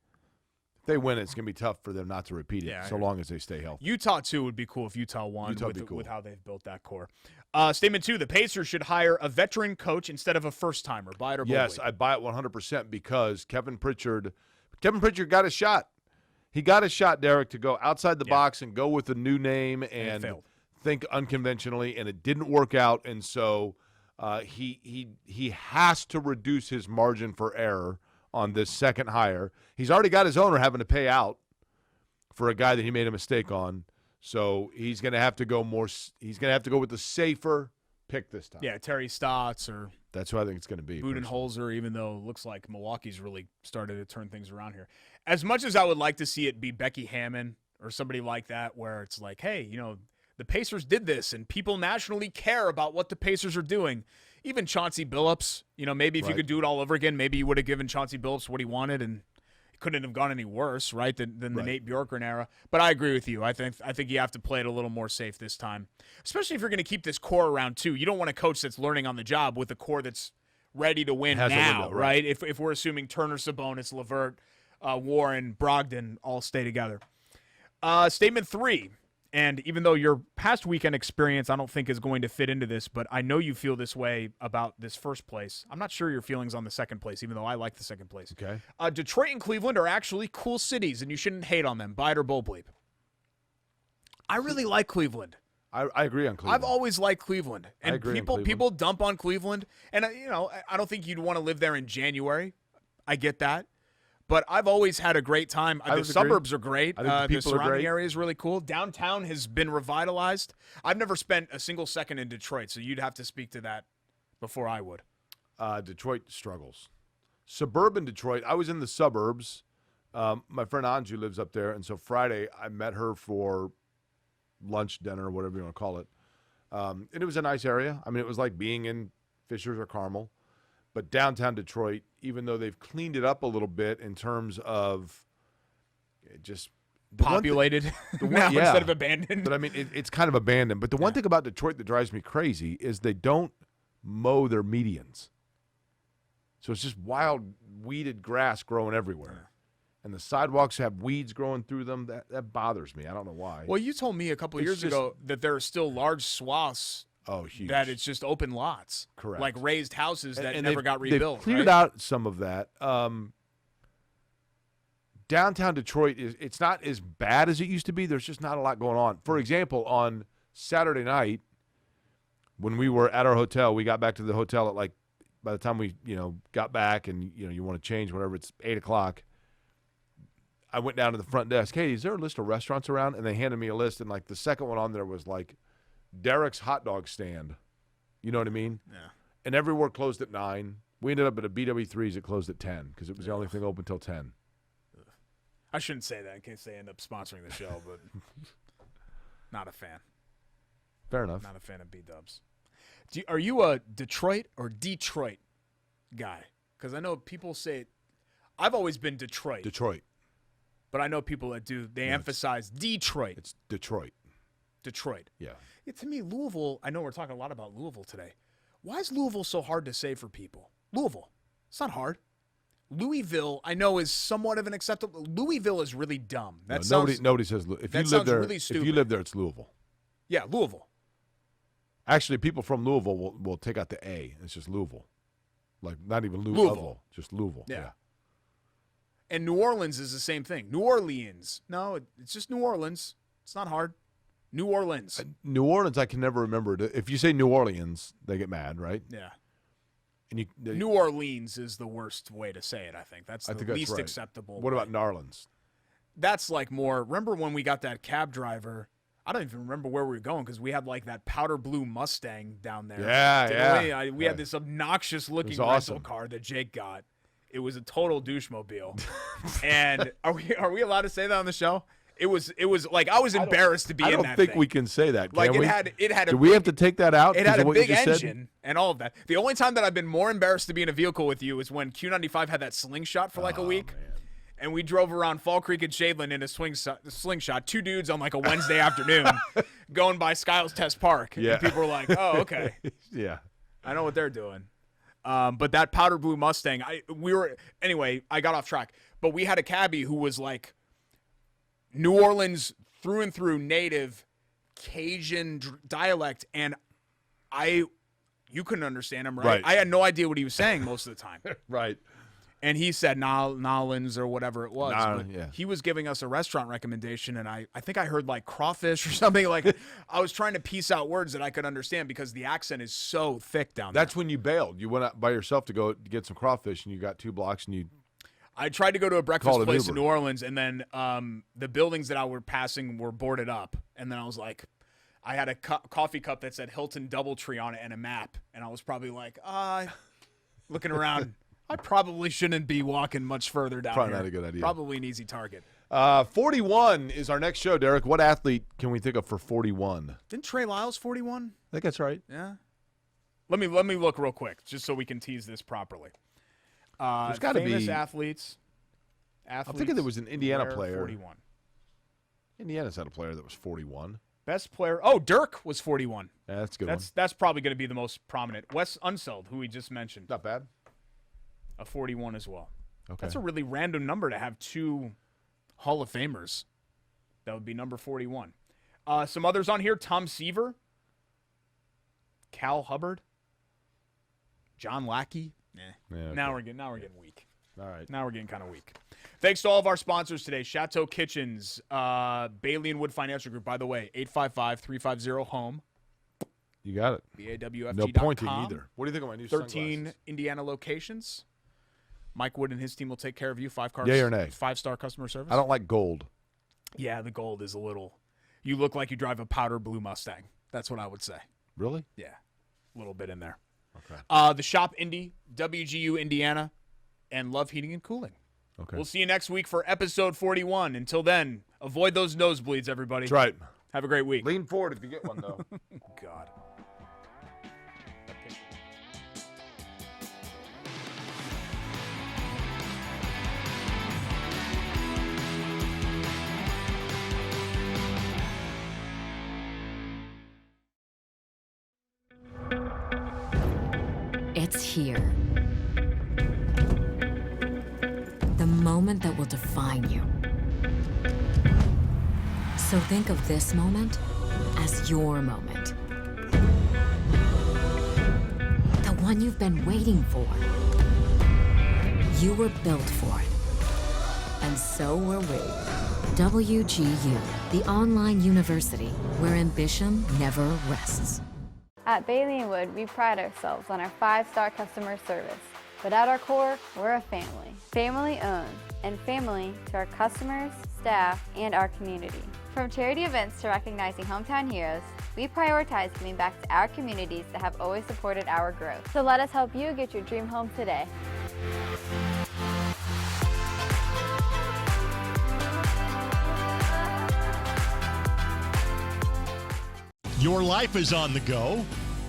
If they win, it's going to be tough for them not to repeat it, so long as they stay healthy. Utah, too, would be cool if Utah won cool. with how they've built that core. Statement 2, the Pacers should hire a veteran coach instead of a first-timer. Buy it or bull Yes, bleep? I buy it 100% because Kevin Pritchard got a shot. He got a shot, Derek, to go outside the box and go with a new name and think unconventionally, and it didn't work out, and so he has to reduce his margin for error on this second hire. He's already got his owner having to pay out for a guy that he made a mistake on. So he's going to have to go more. He's going to have to go with the safer pick this time. Yeah, Terry Stotts or That's who I think it's going to be. Budenholzer, even though it looks like Milwaukee's really started to turn things around here. As much as I would like to see it be Becky Hammon or somebody like that, where it's like, hey, the Pacers did this, and people nationally care about what the Pacers are doing. Even Chauncey Billups, maybe if you could do it all over again, maybe you would have given Chauncey Billups what he wanted, and it couldn't have gone any worse, right, than the Nate Bjorkgren era. But I agree with you. I think you have to play it a little more safe this time, especially if you're going to keep this core around too. You don't want a coach that's learning on the job with a core that's ready to win now, right? If we're assuming Turner, Sabonis, LeVert, Warren, Brogdon all stay together. Statement 3. And even though your past weekend experience I don't think is going to fit into this, but I know you feel this way about this first place. I'm not sure your feelings on the second place, even though I like the second place. Okay. Detroit and Cleveland are actually cool cities, and you shouldn't hate on them. Buy it or bull bleep. I really like Cleveland. I agree on Cleveland. I've always liked Cleveland. And I agree people dump on Cleveland. And, I don't think you'd want to live there in January. I get that. But I've always had a great time. The suburbs are great. The surrounding area is really cool. Downtown has been revitalized. I've never spent a single second in Detroit, so you'd have to speak to that before I would. Detroit struggles. Suburban Detroit, I was in the suburbs. My friend Anju lives up there, and so Friday I met her for lunch, dinner, whatever you want to call it. And it was a nice area. I mean, it was like being in Fishers or Carmel. But downtown Detroit, even though they've cleaned it up a little bit in terms of just populated instead of abandoned. But I mean, it's kind of abandoned. But the one thing about Detroit that drives me crazy is they don't mow their medians. So it's just wild, weeded grass growing everywhere. And the sidewalks have weeds growing through them. That bothers me. I don't know why. Well, you told me a couple of years ago that there are still large swaths. Oh, huge. That it's just open lots. Correct. Like raised houses that never got rebuilt. They've cleared out some of that. Downtown Detroit, it's not as bad as it used to be. There's just not a lot going on. For example, on Saturday night, when we were at our hotel, we got back to the hotel at by the time we, got back and, you want to change, whatever, it's 8 o'clock. I went down to the front desk. Hey, is there a list of restaurants around? And they handed me a list, and the second one on there was Derek's hot dog stand. You know what I mean? Yeah. And everywhere closed at 9. We ended up at a BW3's that closed at 10 because it was the only thing open until 10. I shouldn't say that in case they end up sponsoring the show, but not a fan. Fair enough. Not a fan of B-dubs. Are you a Detroit or Detroit guy? Because I know people say I've always been Detroit. Detroit. But I know people that do. They emphasize Detroit. It's Detroit. Detroit. Yeah. To me, Louisville, I know we're talking a lot about Louisville today. Why is Louisville so hard to say for people? Louisville. It's not hard. Louisville, I know, is somewhat of an acceptable. Louisville is really dumb. Nobody says if you live there. Really stupid. If you live there, it's Louisville. Yeah, Louisville. Actually, people from Louisville will take out the A. It's just Louisville. Not even Louisville. Just Louisville. Yeah. And New Orleans is the same thing. New Orleans. No, it's just New Orleans. It's not hard. New Orleans. New Orleans, I can never remember. If you say New Orleans, they get mad, right? Yeah. And New Orleans is the worst way to say it, I think. That's the least acceptable. What about Narlands? That's more, remember when we got that cab driver? I don't even remember where we were going because we had that powder blue Mustang down there. Yeah, we had this obnoxious looking rental car that Jake got. It was a total douchemobile. And are we allowed to say that on the show? It was I was embarrassed to be in that thing. I don't think we can say that. It had Do we have to take that out? It had a big engine and all of that. The only time that I've been more embarrassed to be in a vehicle with you is when Q95 had that slingshot for a week. Man. And we drove around Fall Creek and Shadeland in a slingshot. 2 dudes on a Wednesday afternoon going by Skiles Test Park. Yeah. And people were like, oh, okay. Yeah. I know what they're doing. But that powder blue Mustang, I got off track. But we had a cabbie who was New Orleans through and through native Cajun dialect. And you couldn't understand him, right? I had no idea what he was saying most of the time. Right. And he said Nolans or whatever it was. Yeah. He was giving us a restaurant recommendation, and I think I heard crawfish or something. I was trying to piece out words that I could understand because the accent is so thick down there. That's when you bailed. You went out by yourself to go get some crawfish, and you got 2 blocks, and you. I tried to go to a breakfast Called an place in Uber. New Orleans, and then the buildings that I were passing were boarded up. And then I was like, I had a coffee cup that said Hilton Doubletree on it and a map. And I was probably like, looking around, I probably shouldn't be walking much further down Probably here. not a good idea. Probably an easy target. 41 is our next show, Derek. What athlete can we think of for 41? Didn't Trey Lyles 41? I think that's right. Yeah. Let me look real quick, just so we can tease this properly. There's got to famous be athletes. I'm thinking there was an Indiana wear player. 41. Indiana's had a player that was 41. Best player. Oh, Dirk was 41. Yeah, that's a good That's probably going to be the most prominent. Wes Unseld, who we just mentioned, Not bad. a 41 as well. Okay. That's a really random number to have two Hall of Famers. That would be number 41. Some others on here: Tom Seaver, Cal Hubbard, John Lackey. Yeah, okay. Now we're getting weak. All right. Now we're getting kind of weak. Thanks to all of our sponsors today: Chateau Kitchens, Bailey and Wood Financial Group. By the way, 855-350-HOME. You got it. BAWFG.com. No pointing either. What do you think of my new 13 sunglasses? Indiana locations. Mike Wood and his team will take care of you. 5 cars. Yay or nay? 5-star customer service. I don't like gold. Yeah, the gold is a little. You look like you drive a powder blue Mustang. That's what I would say. Really? Yeah, a little bit in there. Okay. The Shop Indy, WGU Indiana, and Love Heating and Cooling. Okay. We'll see you next week for episode 41. Until then, avoid those nosebleeds, everybody. That's right. Have a great week. Lean forward if you get one, though. God. It's here. The moment that will define you. So think of this moment as your moment. The one you've been waiting for. You were built for it. And so were we. WGU, the online university where ambition never rests. At Bailey & Wood, we pride ourselves on our 5-star customer service. But at our core, we're a family. Family owned, and family to our customers, staff, and our community. From charity events to recognizing hometown heroes, we prioritize giving back to our communities that have always supported our growth. So let us help you get your dream home today. Your life is on the go.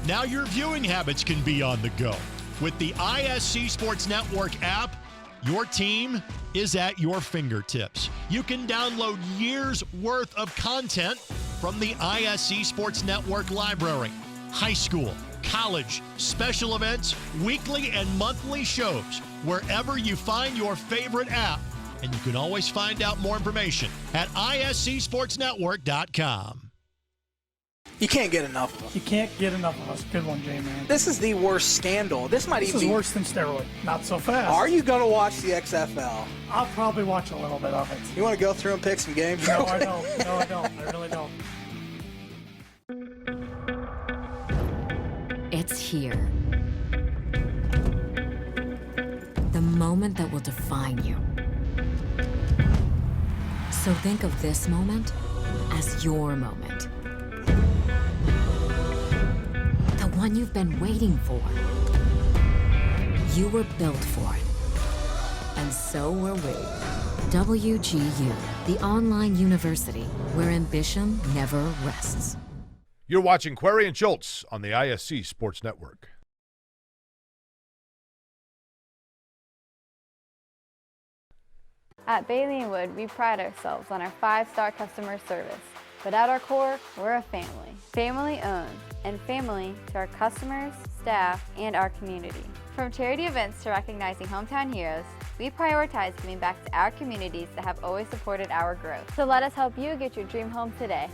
Now your viewing habits can be on the go. With the ISC Sports Network app, your team is at your fingertips. You can download years' worth of content from the ISC Sports Network library. High school, college, special events, weekly and monthly shows, wherever you find your favorite app. And you can always find out more information at iscsportsnetwork.com. You can't get enough of them. You can't get enough of us. Good one, J-Man. This is the worst scandal. This might This even is be... worse than steroid. Not so fast. Are you going to watch the XFL? I'll probably watch a little bit of it. You want to go through and pick some games? No, I don't. No, I don't. I really don't. It's here. The moment that will define you. So think of this moment as your moment. The one you've been waiting for. You were built for it. And so were we. WGU, the online university where ambition never rests. You're watching Query and Schultz on the ISC Sports Network. At Bailey & Wood, we pride ourselves on our 5-star customer service. But at our core, we're a family. Family owned, and family to our customers, staff, and our community. From charity events to recognizing hometown heroes, we prioritize giving back to our communities that have always supported our growth. So let us help you get your dream home today.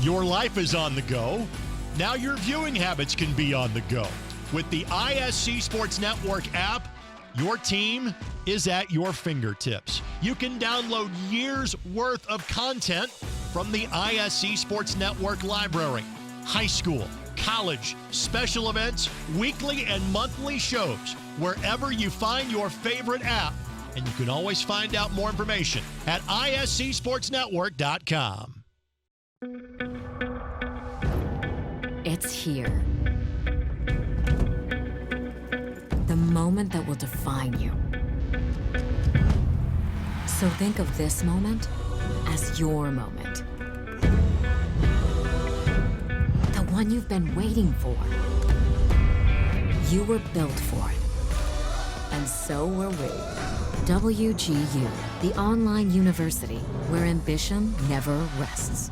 Your life is on the go. Now your viewing habits can be on the go. With the ISC Sports Network app, your team is at your fingertips. You can download years' worth of content from the ISC Sports Network library. High school, college, special events, weekly and monthly shows, wherever you find your favorite app. And you can always find out more information at iscsportsnetwork.com. It's here. The moment that will define you. So think of this moment as your moment. The one you've been waiting for. You were built for it. And so were we. WGU, the online university where ambition never rests.